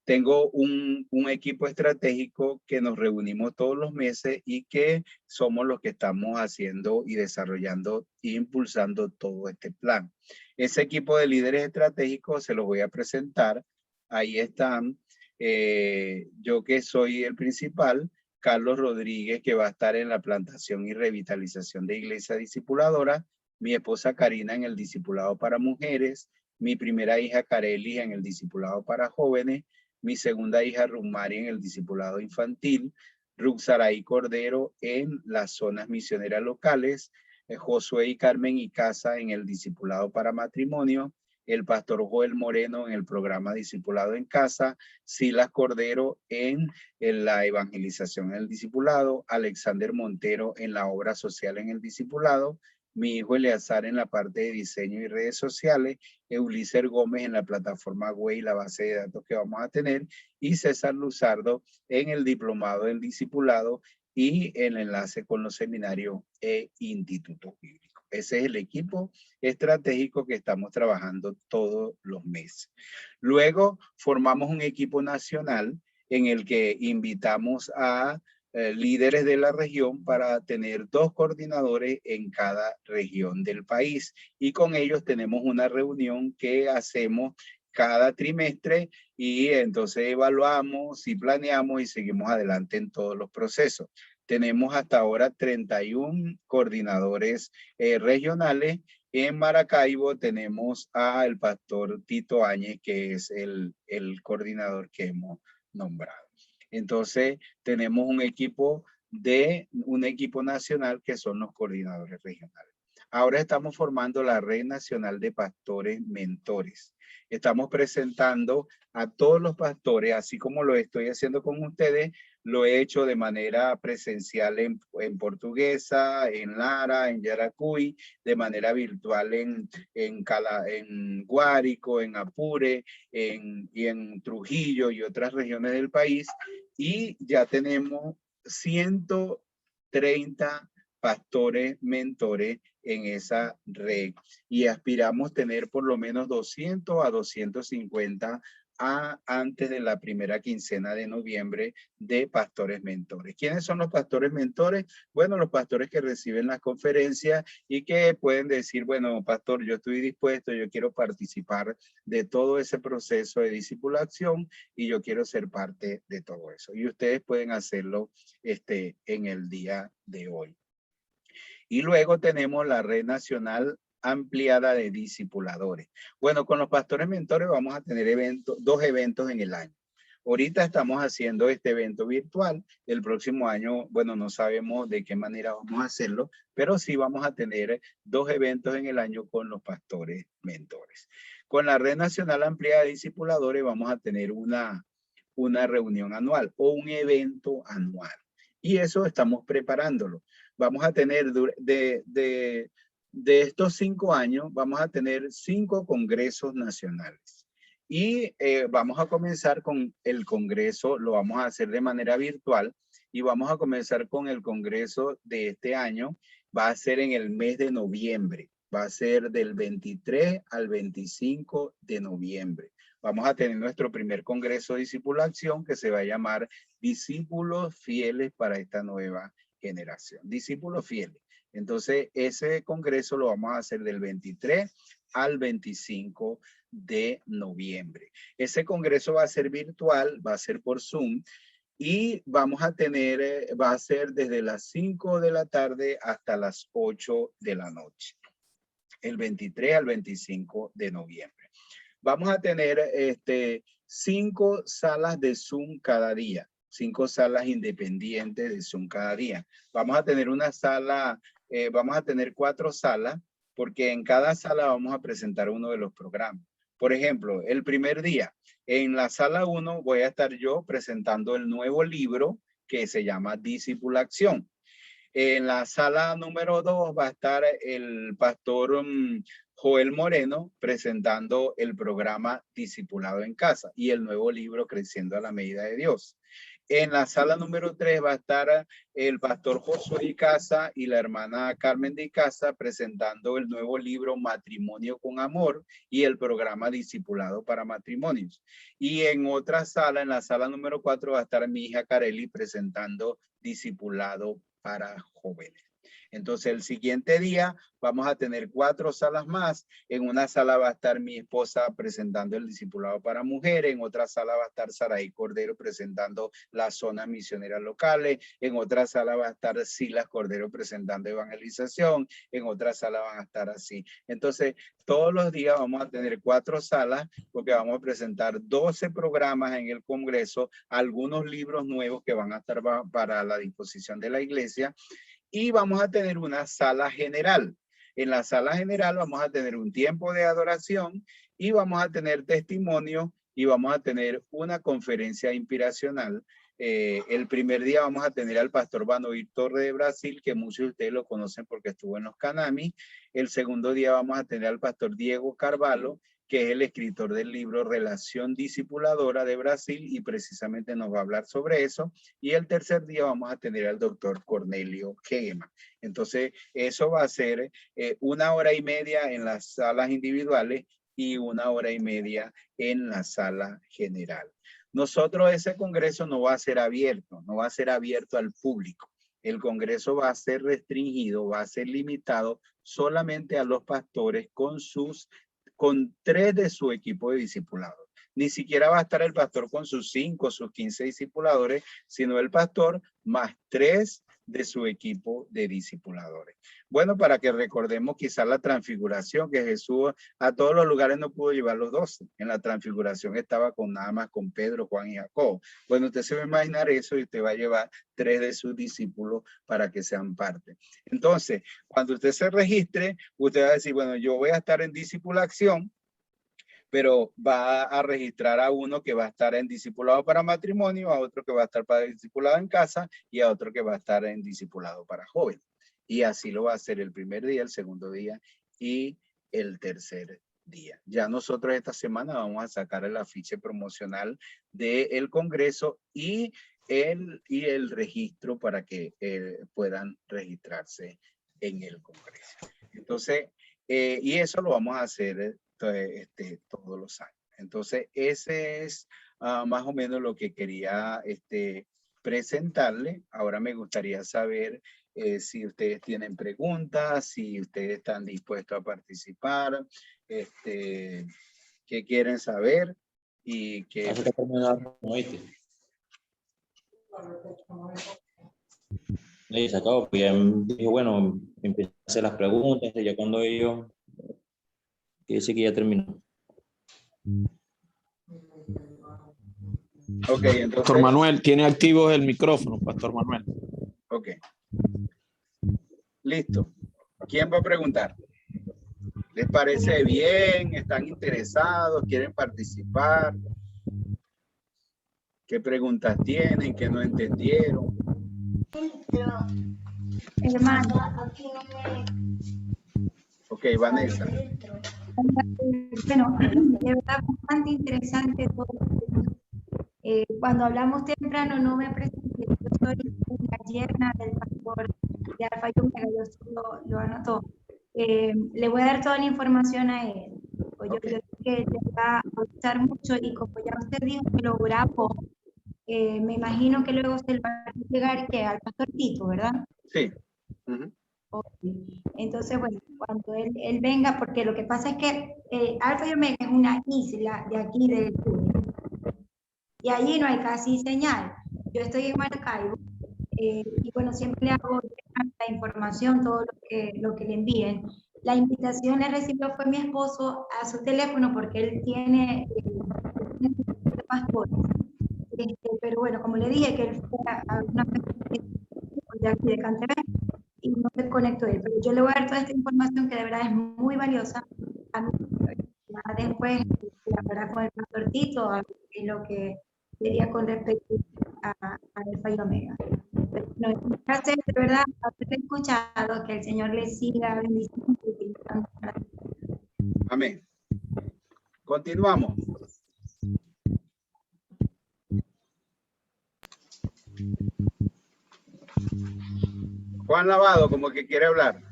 tengo un equipo estratégico que nos reunimos todos los meses y que somos los que estamos haciendo y desarrollando e impulsando todo este plan. Ese equipo de líderes estratégicos se los voy a presentar. Ahí están. Yo que soy el principal, Carlos Rodríguez, que va a estar en la plantación y revitalización de Iglesia Discipuladora, mi esposa Karina en el discipulado para mujeres, mi primera hija Kareli en el discipulado para jóvenes, mi segunda hija Rumari en el discipulado infantil, Ruxaray Cordero en las zonas misioneras locales, Josué y Carmen Icaza en el discipulado para matrimonio, el pastor Joel Moreno en el programa Discipulado en Casa, Silas Cordero en la evangelización en el discipulado, Alexander Montero en la obra social en el discipulado, mi hijo Eleazar en la parte de diseño y redes sociales, Ulises Gómez en la plataforma web y la base de datos que vamos a tener, y César Luzardo en el diplomado en discipulado y el enlace con los seminarios e institutos bíblicos. Ese es el equipo estratégico que estamos trabajando todos los meses. Luego formamos un equipo nacional en el que invitamos a líderes de la región para tener 2 coordinadores en cada región del país. Y con ellos tenemos una reunión que hacemos cada trimestre y entonces evaluamos y planeamos y seguimos adelante en todos los procesos. Tenemos hasta ahora 31 coordinadores regionales. En Maracaibo tenemos al pastor Tito Áñez, que es el coordinador que hemos nombrado. Entonces, tenemos un equipo nacional que son los coordinadores regionales. Ahora estamos formando la Red Nacional de Pastores Mentores. Estamos presentando a todos los pastores, así como lo estoy haciendo con ustedes, lo he hecho de manera presencial en Portuguesa, en Lara, en Yaracuy, de manera virtual en Guárico, en Apure, y en Trujillo y otras regiones del país. Y ya tenemos 130 pastores mentores en esa red y aspiramos tener por lo menos 200 a 250 antes de la primera quincena de noviembre de pastores mentores. ¿Quiénes son los pastores mentores? Bueno, los pastores que reciben las conferencias y que pueden decir, bueno, pastor, yo estoy dispuesto, yo quiero participar de todo ese proceso de discipulación y yo quiero ser parte de todo eso. Y ustedes pueden hacerlo en el día de hoy. Y luego tenemos la red nacional ampliada de discipuladores. Bueno, con los pastores mentores vamos a tener dos eventos en el año. Ahorita estamos haciendo este evento virtual. El próximo año, bueno, no sabemos de qué manera vamos a hacerlo, pero sí vamos a tener 2 eventos en el año con los pastores mentores. Con la red nacional ampliada de discipuladores vamos a tener una reunión anual o un evento anual. Y eso estamos preparándolo. Vamos a tener de estos 5 años, vamos a tener 5 congresos nacionales. Y vamos a comenzar con el congreso, lo vamos a hacer de manera virtual y vamos a comenzar con el congreso de este año. Va a ser en el mes de noviembre. Va a ser del 23 al 25 de noviembre. Vamos a tener nuestro primer congreso de discipulación que se va a llamar Discípulos Fieles para esta nueva generación. Discípulos fieles. Entonces, ese congreso lo vamos a hacer del 23 al 25 de noviembre. Ese congreso va a ser virtual, va a ser por Zoom y vamos a tener, va a ser desde las 5 de la tarde hasta las 8 de la noche, el 23 al 25 de noviembre. Vamos a tener 5 salas de Zoom cada día, 5 salas independientes de Zoom cada día. Vamos a tener una sala, vamos a tener 4 salas, porque en cada sala vamos a presentar uno de los programas. Por ejemplo, el primer día, en la sala 1 voy a estar yo presentando el nuevo libro que se llama Discípula Acción. En la sala número 2 va a estar el pastor Joel Moreno presentando el programa Discipulado en Casa y el nuevo libro Creciendo a la Medida de Dios. En la sala número 3 va a estar el pastor Josué Icaza y la hermana Carmen de Icaza presentando el nuevo libro Matrimonio con Amor y el programa Discipulado para Matrimonios. Y en otra sala, en la sala número 4, va a estar mi hija Carely presentando Discipulado para Jóvenes. Entonces el siguiente día vamos a tener 4 salas más. En una sala va a estar mi esposa presentando el discipulado para mujeres. En otra sala va a estar Saraí Cordero presentando las zonas misioneras locales. En otra sala va a estar Silas Cordero presentando evangelización. En otra sala van a estar así. Entonces todos los días vamos a tener 4 salas porque vamos a presentar 12 programas en el Congreso, algunos libros nuevos que van a estar para la disposición de la iglesia. Y vamos a tener una sala general. En la sala general vamos a tener un tiempo de adoración y vamos a tener testimonio y vamos a tener una conferencia inspiracional. El primer día vamos a tener al pastor Vanoir Torre de Brasil, que muchos de ustedes lo conocen porque estuvo en los Canami. El segundo día vamos a tener al pastor Diego Carvalho, que es el escritor del libro Relación Discipuladora de Brasil y precisamente nos va a hablar sobre eso. Y el tercer día vamos a tener al doctor Cornelio Hegeman. Entonces, eso va a ser 1 hora y media en las salas individuales y 1 hora y media en la sala general. Nosotros ese congreso no va a ser abierto, no va a ser abierto al público. El congreso va a ser restringido, va a ser limitado solamente a los pastores con 3 de su equipo de discipulados. Ni siquiera va a estar el pastor con sus 5, sus 15 discipuladores, sino el pastor más 3 de su equipo de discipuladores. Bueno, para que recordemos quizás la transfiguración, que Jesús a todos los lugares no pudo llevar los 12. En la transfiguración estaba nada más con Pedro, Juan y Jacob. Bueno, usted se va a imaginar eso y usted va a llevar 3 de sus discípulos para que sean parte. Entonces, cuando usted se registre, usted va a decir, bueno, yo voy a estar en Discípula Acción, pero va a registrar a uno que va a estar en discipulado para matrimonio, a otro que va a estar para discipulado en casa y a otro que va a estar en discipulado para jóvenes. Y así lo va a hacer el primer día, el segundo día y el tercer día. Ya nosotros esta semana vamos a sacar el afiche promocional del Congreso y el registro para que puedan registrarse en el Congreso. Entonces, y eso lo vamos a hacer todos los años. Entonces, ese es más o menos lo que quería presentarle. Ahora me gustaría saber si ustedes tienen preguntas, si ustedes están dispuestos a participar, qué quieren saber y qué... Y se acabó, pues ya dije, bueno, empecé a hacer las preguntas, y ya cuando ellos, que dice que ya terminó. Ok, entonces... Pastor Manuel, tiene activo el micrófono, Pastor Manuel. Ok. Listo. ¿Quién va a preguntar? ¿Les parece bien? ¿Están interesados? ¿Quieren participar? ¿Qué preguntas tienen? ¿Qué no entendieron? Hermano. Ok, Vanessa. Bueno, de verdad bastante interesante todo. Cuando hablamos temprano no me presenté, yo soy la yerna del pastor de Alfa y Omega, yo lo anotó. Le voy a dar toda la información a él. Pues okay. Yo sé que le va a gustar mucho y como ya usted dijo que lo grabó, me imagino que luego se le va a llegar que al pastor Tito, ¿verdad? Sí. Ok. Entonces, bueno, cuando él venga, porque lo que pasa es que Alfa y Omega es una isla de aquí del sur, y allí no hay casi señal. Yo estoy en Maracaibo, y bueno, siempre le hago la información, todo lo que le envíen. La invitación le recibió fue mi esposo a su teléfono porque él tiene pastores. Pero bueno, como le dije, que él fue a una de aquí de Canteré y no se conectó él. Pero yo le voy a dar toda esta información que de verdad es muy valiosa. A mí, después, la verdad, con el pastor Tito, en lo que quería con respecto a Alfa y Omega. No, es un placer, de verdad, haberte escuchado, que el Señor le siga bendiciendo. Amén. Continuamos. Juan Lavado, como que quiere hablar.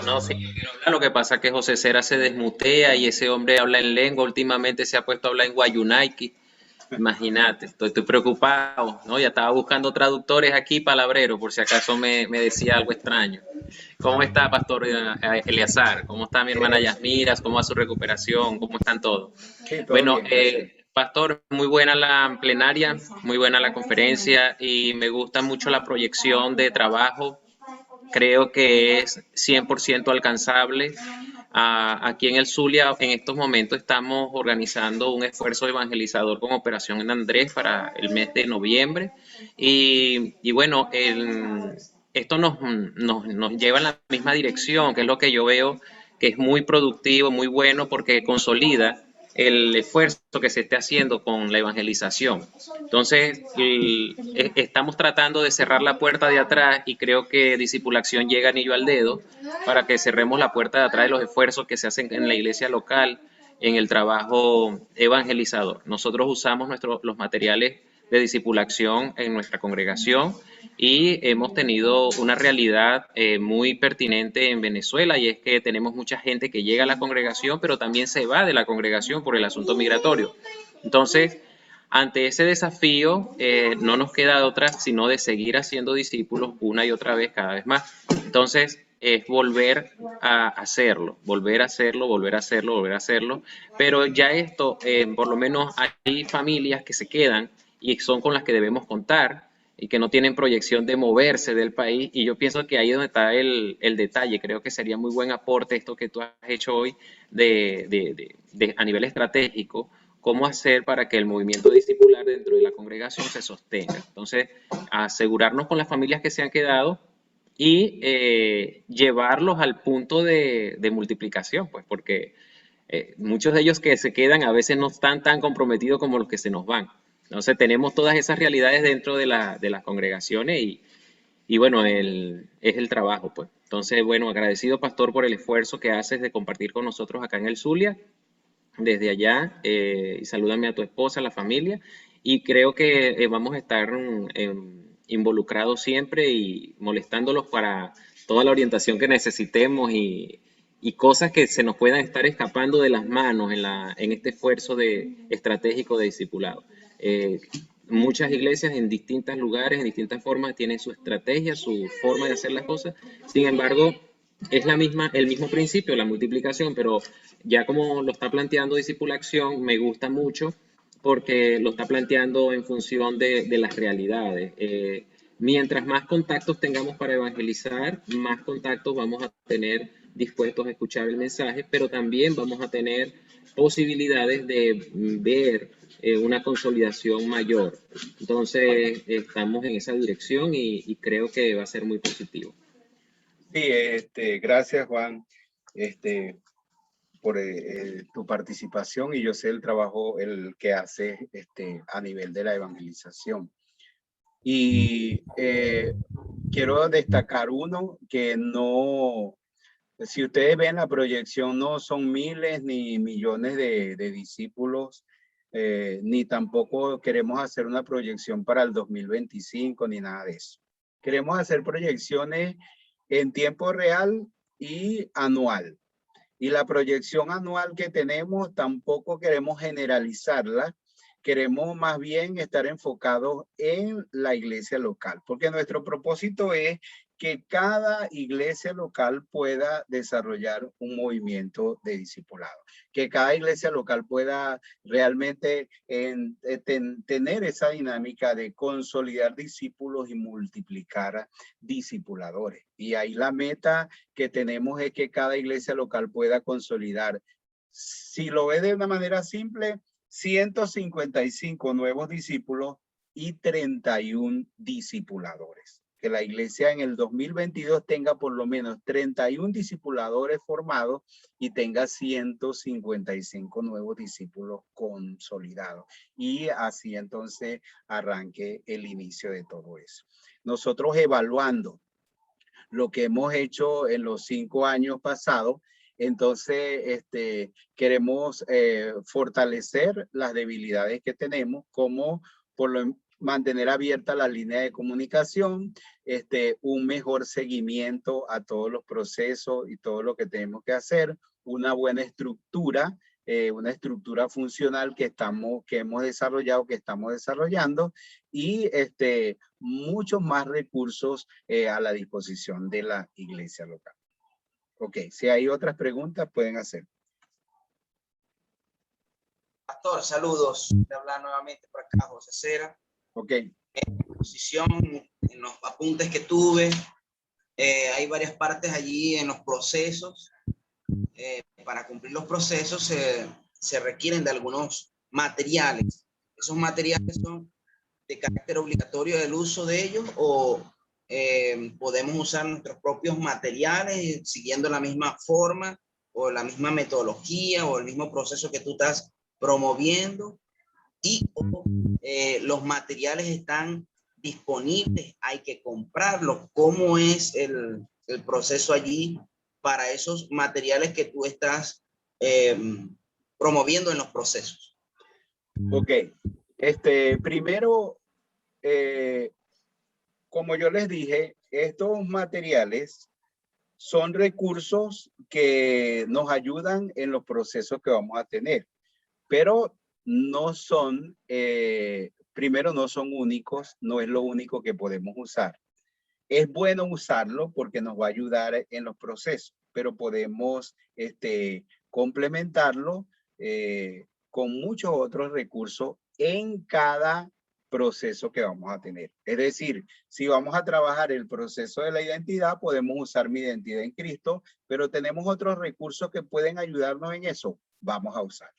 No, sí, yo quiero hablar. Lo que pasa es que José Cera se desmutea y ese hombre habla en lengua. Últimamente se ha puesto a hablar en guayunaiki. Imagínate, estoy preocupado, ¿no? Ya estaba buscando traductores aquí, palabreros, por si acaso me decía algo extraño. ¿Cómo está, Pastor Eleazar? ¿Cómo está mi hermana Yasmiras? ¿Cómo va su recuperación? ¿Cómo están todos? Sí, todo Bueno, bien. Pastor, muy buena la plenaria, muy buena la conferencia y me gusta mucho la proyección de trabajo. Creo que es 100% alcanzable. Aquí en el Zulia, en estos momentos, estamos organizando un esfuerzo evangelizador con Operación en Andrés para el mes de noviembre. Y bueno, esto nos lleva en la misma dirección, que es lo que yo veo que es muy productivo, muy bueno, porque consolida el esfuerzo que se esté haciendo con la evangelización. Entonces, estamos tratando de cerrar la puerta de atrás y creo que Discipulación llega anillo al dedo para que cerremos la puerta de atrás de los esfuerzos que se hacen en la iglesia local en el trabajo evangelizador. Nosotros usamos los materiales de discipulación en nuestra congregación y hemos tenido una realidad muy pertinente en Venezuela, y es que tenemos mucha gente que llega a la congregación pero también se va de la congregación por el asunto migratorio. Entonces, ante ese desafío no nos queda otra sino de seguir haciendo discípulos una y otra vez, cada vez más. Entonces, es volver a hacerlo, volver a hacerlo, volver a hacerlo, volver a hacerlo. Pero ya esto, por lo menos hay familias que se quedan y son con las que debemos contar y que no tienen proyección de moverse del país, y yo pienso que ahí es donde está el detalle. Creo que sería muy buen aporte esto que tú has hecho hoy a nivel estratégico, cómo hacer para que el movimiento discipular dentro de la congregación se sostenga. Entonces, asegurarnos con las familias que se han quedado y llevarlos al punto de multiplicación, pues, porque muchos de ellos que se quedan a veces no están tan comprometidos como los que se nos van. Entonces tenemos todas esas realidades dentro de las congregaciones y bueno, es el trabajo, pues. Entonces, bueno, agradecido, Pastor, por el esfuerzo que haces de compartir con nosotros acá en el Zulia, desde allá, y salúdame a tu esposa, a la familia, y creo que vamos a estar involucrados siempre y molestándolos para toda la orientación que necesitemos y cosas que se nos puedan estar escapando de las manos en este esfuerzo estratégico de discipulado. Muchas iglesias en distintos lugares, en distintas formas, tienen su estrategia, su forma de hacer las cosas. Sin embargo, es el mismo principio, la multiplicación, pero ya como lo está planteando Discipulación, me gusta mucho porque lo está planteando en función de las realidades. Mientras más contactos tengamos para evangelizar, más contactos vamos a tener dispuestos a escuchar el mensaje, pero también vamos a tener posibilidades de ver una consolidación mayor. Entonces, estamos en esa dirección y creo que va a ser muy positivo. Sí, gracias, Juan, por tu participación, y yo sé el trabajo el que haces a nivel de la evangelización. Y quiero destacar uno que no, si ustedes ven la proyección, no son miles ni millones de discípulos, ni tampoco queremos hacer una proyección para el 2025 ni nada de eso. Queremos hacer proyecciones en tiempo real y anual. Y la proyección anual que tenemos tampoco queremos generalizarla. Queremos más bien estar enfocados en la iglesia local, porque nuestro propósito es que cada iglesia local pueda desarrollar un movimiento de discipulado, que cada iglesia local pueda realmente tener esa dinámica de consolidar discípulos y multiplicar discipuladores. Y ahí la meta que tenemos es que cada iglesia local pueda consolidar, si lo ve de una manera simple, 155 nuevos discípulos y 31 discipuladores. Que la iglesia en el 2022 tenga por lo menos 31 discipuladores formados y tenga 155 nuevos discípulos consolidados. Y así entonces arranque el inicio de todo eso. Nosotros evaluando lo que hemos hecho en los 5 años pasados, entonces queremos fortalecer las debilidades que tenemos, como mantener abierta la línea de comunicación, un mejor seguimiento a todos los procesos y todo lo que tenemos que hacer, una buena estructura, una estructura funcional que hemos desarrollado, que estamos desarrollando, y muchos más recursos a la disposición de la iglesia local. Ok, si hay otras preguntas, pueden hacer. Pastor, saludos. Te habla nuevamente por acá José Cera. Ok. En posición, en los apuntes que tuve, hay varias partes allí en los procesos. Para cumplir los procesos se requieren de algunos materiales. ¿Esos materiales son de carácter obligatorio del uso de ellos o podemos usar nuestros propios materiales siguiendo la misma forma o la misma metodología o el mismo proceso que tú estás promoviendo? Y los materiales están disponibles, hay que comprarlos. ¿Cómo es el proceso allí para esos materiales que tú estás promoviendo en los procesos? Ok, primero, como yo les dije, estos materiales son recursos que nos ayudan en los procesos que vamos a tener, pero no son, primero no son únicos, no es lo único que podemos usar. Es bueno usarlo porque nos va a ayudar en los procesos, pero podemos complementarlo con muchos otros recursos en cada proceso que vamos a tener. Es decir, si vamos a trabajar el proceso de la identidad, podemos usar mi identidad en Cristo, pero tenemos otros recursos que pueden ayudarnos en eso, vamos a usar.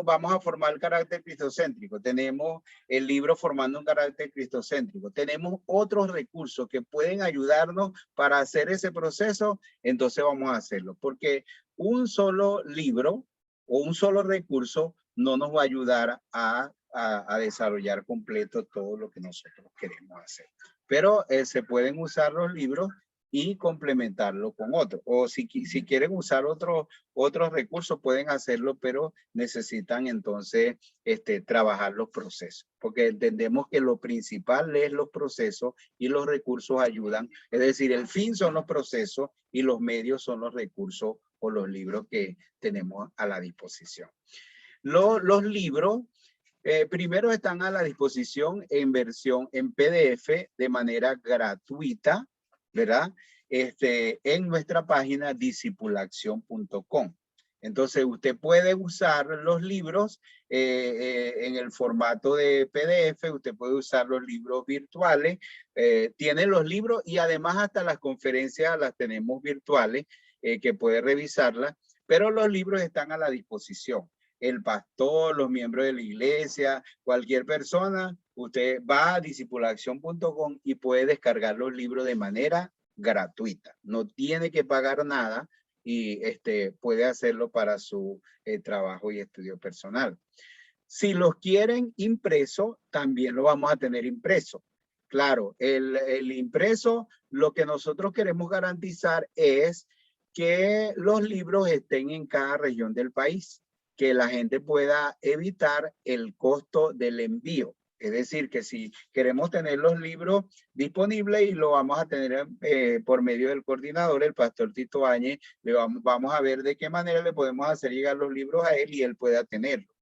Vamos a formar el carácter cristocéntrico, tenemos el libro Formando un carácter cristocéntrico, tenemos otros recursos que pueden ayudarnos para hacer ese proceso, entonces vamos a hacerlo, porque un solo libro o un solo recurso no nos va a ayudar a desarrollar completo todo lo que nosotros queremos hacer. Pero se pueden usar los libros y complementarlo con otro. O si quieren usar otros recursos, pueden hacerlo, pero necesitan entonces trabajar los procesos. Porque entendemos que lo principal es los procesos y los recursos ayudan. Es decir, el fin son los procesos y los medios son los recursos o los libros que tenemos a la disposición. Los libros primero están a la disposición en versión en PDF de manera gratuita, ¿verdad? En nuestra página discipulacción.com. Entonces usted puede usar los libros en el formato de PDF, usted puede usar los libros virtuales, tiene los libros y además hasta las conferencias las tenemos virtuales que puede revisarlas, pero los libros están a la disposición. El pastor, los miembros de la iglesia, cualquier persona, usted va a discipulacción.com y puede descargar los libros de manera gratuita. No tiene que pagar nada y puede hacerlo para su trabajo y estudio personal. Si los quieren impreso, también lo vamos a tener impreso. Claro, el impreso, lo que nosotros queremos garantizar es que los libros estén en cada región del país, que la gente pueda evitar el costo del envío. Es decir, que si queremos tener los libros disponibles y lo vamos a tener por medio del coordinador, el pastor Tito Áñez, vamos a ver de qué manera le podemos hacer llegar los libros a él y él pueda tenerlos.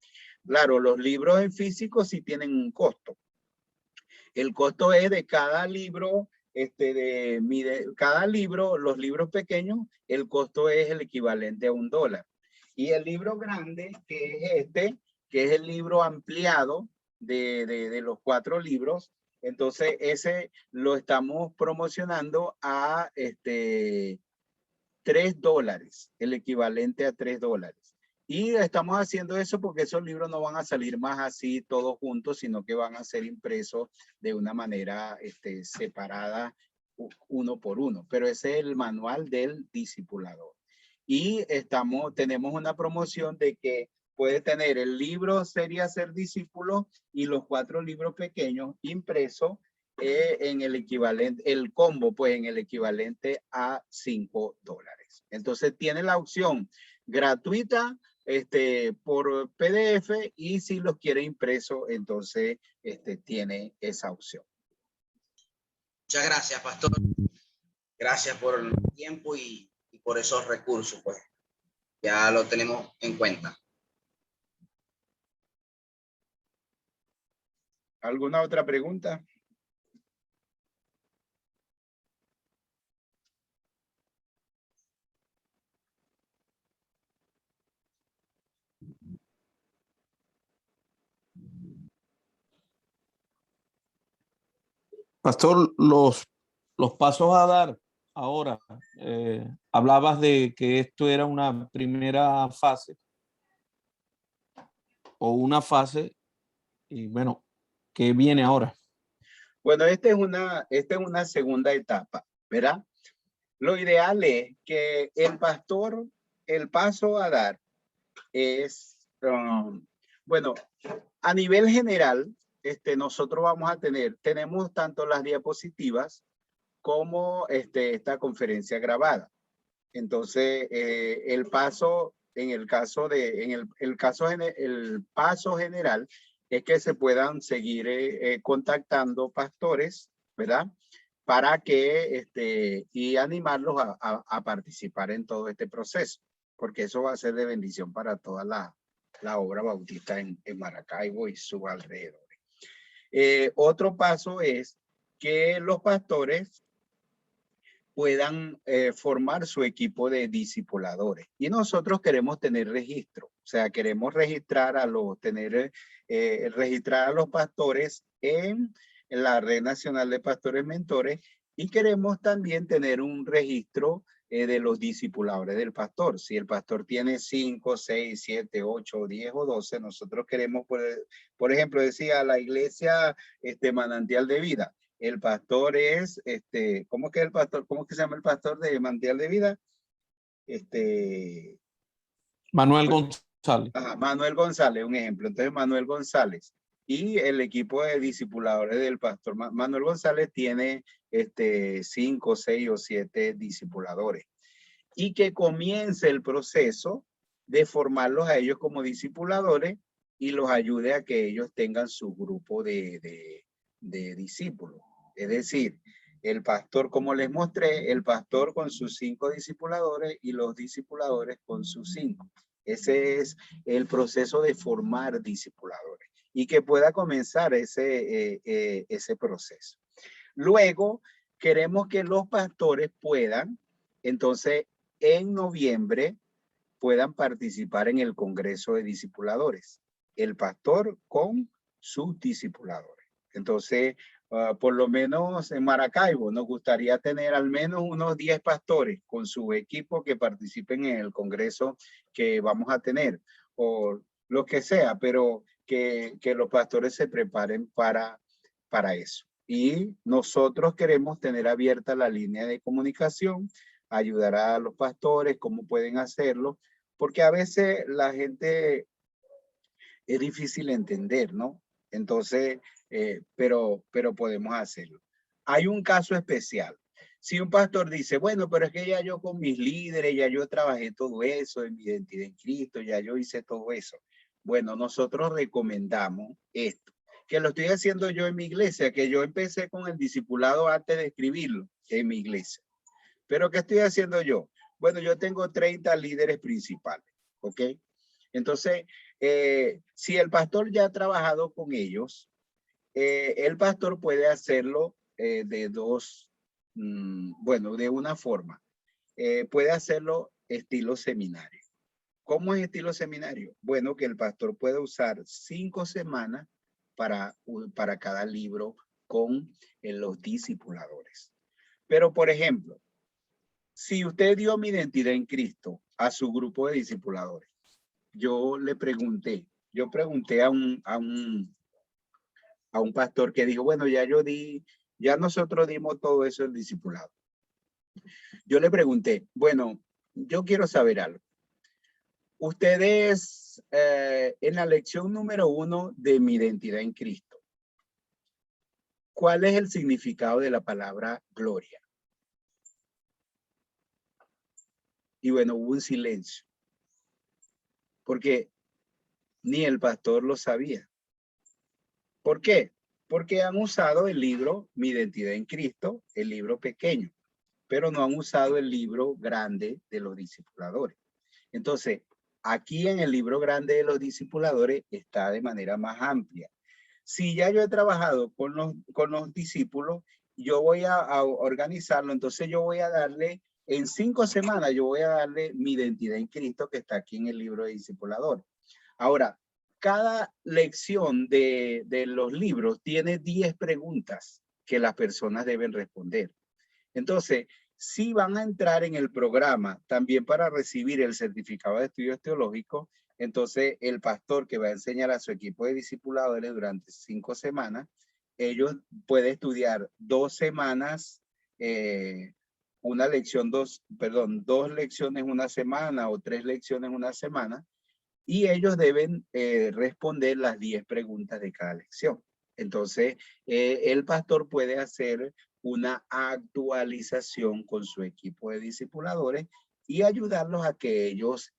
Claro, los libros en físico sí tienen un costo. El costo es de cada libro cada libro, los libros pequeños, el costo es el equivalente a $1. Y el libro grande, que es que es el libro ampliado de los 4 libros, entonces ese lo estamos promocionando a $3, el equivalente a $3. Y estamos haciendo eso porque esos libros no van a salir más así todos juntos, sino que van a ser impresos de una manera separada, uno por uno. Pero ese es el manual del discipulador. Y tenemos una promoción de que puede tener el libro Sería Ser Discípulo y los 4 libros pequeños impresos en el equivalente, el combo, pues en el equivalente a $5. Entonces tiene la opción gratuita por PDF, y si los quiere impreso, entonces tiene esa opción. Muchas gracias, pastor. Gracias por el tiempo y por esos recursos, pues. Ya lo tenemos en cuenta. ¿Alguna otra pregunta? Pastor, los pasos a dar ahora, hablabas de que esto era una primera fase o una fase, y bueno, ¿qué viene ahora? Bueno, esta es una segunda etapa, ¿verdad? Lo ideal es que el pastor, el paso a dar es, bueno, a nivel general, nosotros tenemos tanto las diapositivas como esta conferencia grabada. Entonces, el paso general es que se puedan seguir contactando pastores, ¿verdad? Para que, y animarlos a participar en todo este proceso, porque eso va a ser de bendición para toda la obra bautista en Maracaibo y sus alrededores. Otro paso es que los pastores puedan formar su equipo de discipuladores. Y nosotros queremos tener registro, o sea, queremos registrar a los pastores en la Red Nacional de Pastores Mentores, y queremos también tener un registro de los discipuladores del pastor. Si el pastor tiene 5, 6, 7, 8, 10 o 12, nosotros queremos, por ejemplo, decía la iglesia Manantial de Vida. El pastor es, ¿cómo que se llama el pastor de Manantial de Vida? Manuel González. Ajá, Manuel González, un ejemplo. Entonces, Manuel González y el equipo de discipuladores del pastor Manuel González tiene 5, 6 o 7 discipuladores. Y que comience el proceso de formarlos a ellos como discipuladores y los ayude a que ellos tengan su grupo de discípulos. Es decir, el pastor, como les mostré, el pastor con sus 5 discipuladores y los discipuladores con sus 5. Ese es el proceso de formar discipuladores y que pueda comenzar ese proceso. Luego, queremos que los pastores puedan, entonces, en noviembre, puedan participar en el Congreso de Discipuladores. El pastor con sus discipuladores. Entonces, por lo menos en Maracaibo, nos gustaría tener al menos unos 10 pastores con su equipo que participen en el Congreso que vamos a tener, o lo que sea, pero que los pastores se preparen para eso. Y nosotros queremos tener abierta la línea de comunicación, ayudar a los pastores, cómo pueden hacerlo, porque a veces la gente es difícil entender, ¿no? Entonces, pero podemos hacerlo. Hay un caso especial. Si un pastor dice, bueno, pero es que ya yo con mis líderes, ya yo trabajé todo eso en mi identidad en Cristo, ya yo hice todo eso. Bueno, nosotros recomendamos esto, que lo estoy haciendo yo en mi iglesia, que yo empecé con el discipulado antes de escribirlo en mi iglesia. Pero ¿qué estoy haciendo yo? Bueno, yo tengo 30 líderes principales, ¿ok? Entonces, si el pastor ya ha trabajado con ellos, el pastor puede hacerlo de dos bueno, de una forma. Puede hacerlo estilo seminario. ¿Cómo es estilo seminario? Bueno, que el pastor puede usar 5 semanas para cada libro con los discipuladores. Pero, por ejemplo, si usted dio mi identidad en Cristo a su grupo de discipuladores, yo pregunté a un pastor que dijo, bueno, ya nosotros dimos todo eso el discipulado. Yo le pregunté, bueno, yo quiero saber algo. Ustedes, en la lección número 1 de mi identidad en Cristo, ¿cuál es el significado de la palabra gloria? Y bueno, hubo un silencio, porque ni el pastor lo sabía. ¿Por qué? Porque han usado el libro Mi identidad en Cristo, el libro pequeño, pero no han usado el libro grande de los discipuladores. Entonces, aquí en el libro grande de los discipuladores está de manera más amplia. Si ya yo he trabajado con los discípulos, yo voy a organizarlo, entonces yo voy a darle, en 5 semanas, yo voy a darle mi identidad en Cristo que está aquí en el libro de discipulador. Ahora, cada lección de los libros tiene 10 preguntas que las personas deben responder. Entonces, si van a entrar en el programa también para recibir el certificado de estudios teológicos, entonces el pastor que va a enseñar a su equipo de discipuladores durante 5 semanas, ellos pueden estudiar 2 semanas, dos lecciones una semana o 3 lecciones una semana, y ellos deben responder las 10 preguntas de cada lección. Entonces, el pastor puede hacer una actualización con su equipo de discipuladores y ayudarlos a que ellos,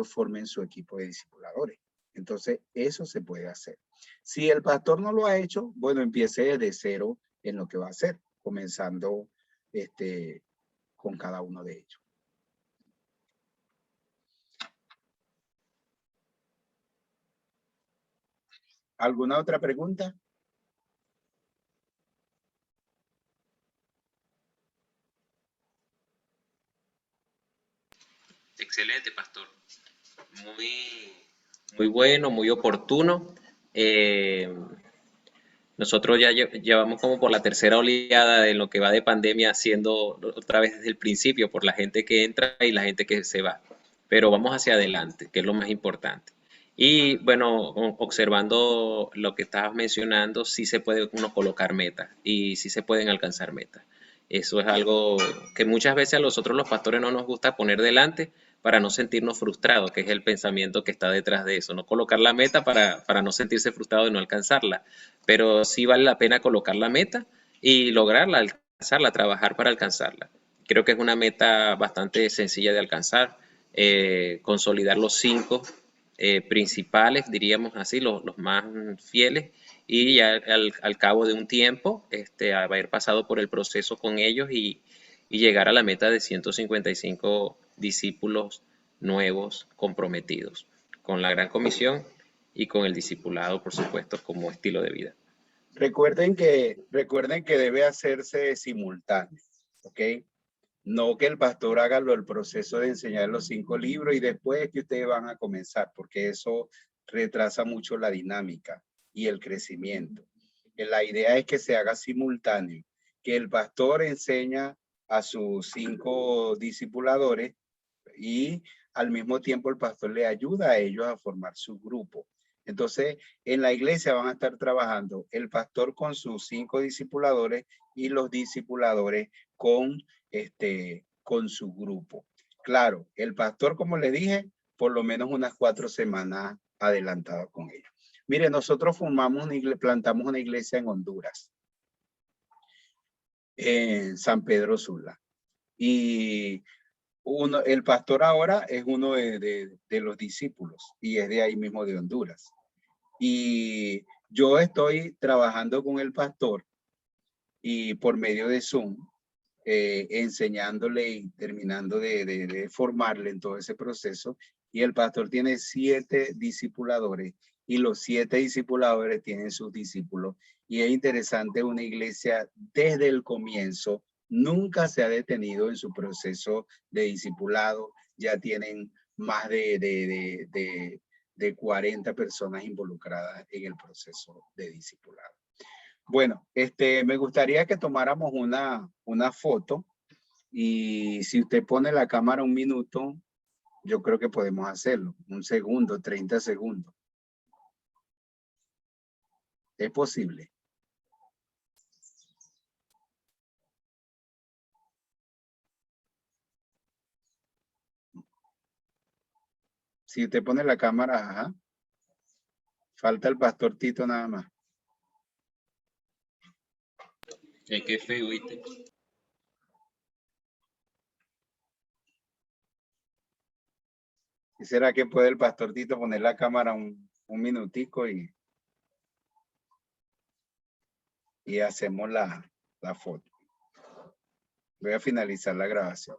formen su equipo de discipuladores. Entonces, eso se puede hacer. Si el pastor no lo ha hecho, bueno, empiece desde cero en lo que va a hacer, comenzando con cada uno de ellos. ¿Alguna otra pregunta? Excelente, pastor. Muy bueno, muy oportuno. Nosotros ya llevamos como por la tercera oleada de lo que va de pandemia, haciendo otra vez desde el principio por la gente que entra y la gente que se va. Pero vamos hacia adelante, que es lo más importante. Y bueno, observando lo que estabas mencionando, sí se puede uno colocar metas y sí se pueden alcanzar metas. Eso es algo que muchas veces a nosotros los pastores no nos gusta poner delante para no sentirnos frustrados, que es el pensamiento que está detrás de eso. No colocar la meta para no sentirse frustrado de no alcanzarla, pero sí vale la pena colocar la meta y lograrla, alcanzarla, trabajar para alcanzarla. Creo que es una meta bastante sencilla de alcanzar, consolidar los 5 principales, diríamos así, los más fieles, y ya al cabo de un tiempo haber pasado por el proceso con ellos y llegar a la meta de 155 discípulos nuevos comprometidos con la Gran Comisión y con el discipulado, por supuesto, como estilo de vida. Recuerden que debe hacerse simultáneo, ¿ok? No que el pastor haga el proceso de enseñar los 5 libros y después que ustedes van a comenzar, porque eso retrasa mucho la dinámica y el crecimiento. La idea es que se haga simultáneo, que el pastor enseña a sus 5 discipuladores y al mismo tiempo el pastor le ayuda a ellos a formar su grupo. Entonces, en la iglesia van a estar trabajando el pastor con sus 5 discipuladores y los discipuladores con su grupo. Claro, el pastor, como le dije, por lo menos unas 4 semanas adelantado con ellos. Mire, nosotros plantamos una iglesia en Honduras, en San Pedro Sula. Y el pastor ahora es uno de los discípulos y es de ahí mismo de Honduras. Y yo estoy trabajando con el pastor y por medio de Zoom, enseñándole y terminando de formarle en todo ese proceso. Y el pastor tiene 7 discipuladores y los 7 discipuladores tienen sus discípulos. Y es interesante, una iglesia desde el comienzo nunca se ha detenido en su proceso de discipulado. Ya tienen más de 40 personas involucradas en el proceso de discipulado. Bueno, me gustaría que tomáramos una foto, y si usted pone la cámara un minuto, yo creo que podemos hacerlo. Un segundo, 30 segundos. Es posible. Si usted pone la cámara, ajá. Falta el pastor Tito nada más. Qué feo, ¿viste? ¿Será que puede el pastor Tito poner la cámara un minutico y hacemos la foto? Voy a finalizar la grabación.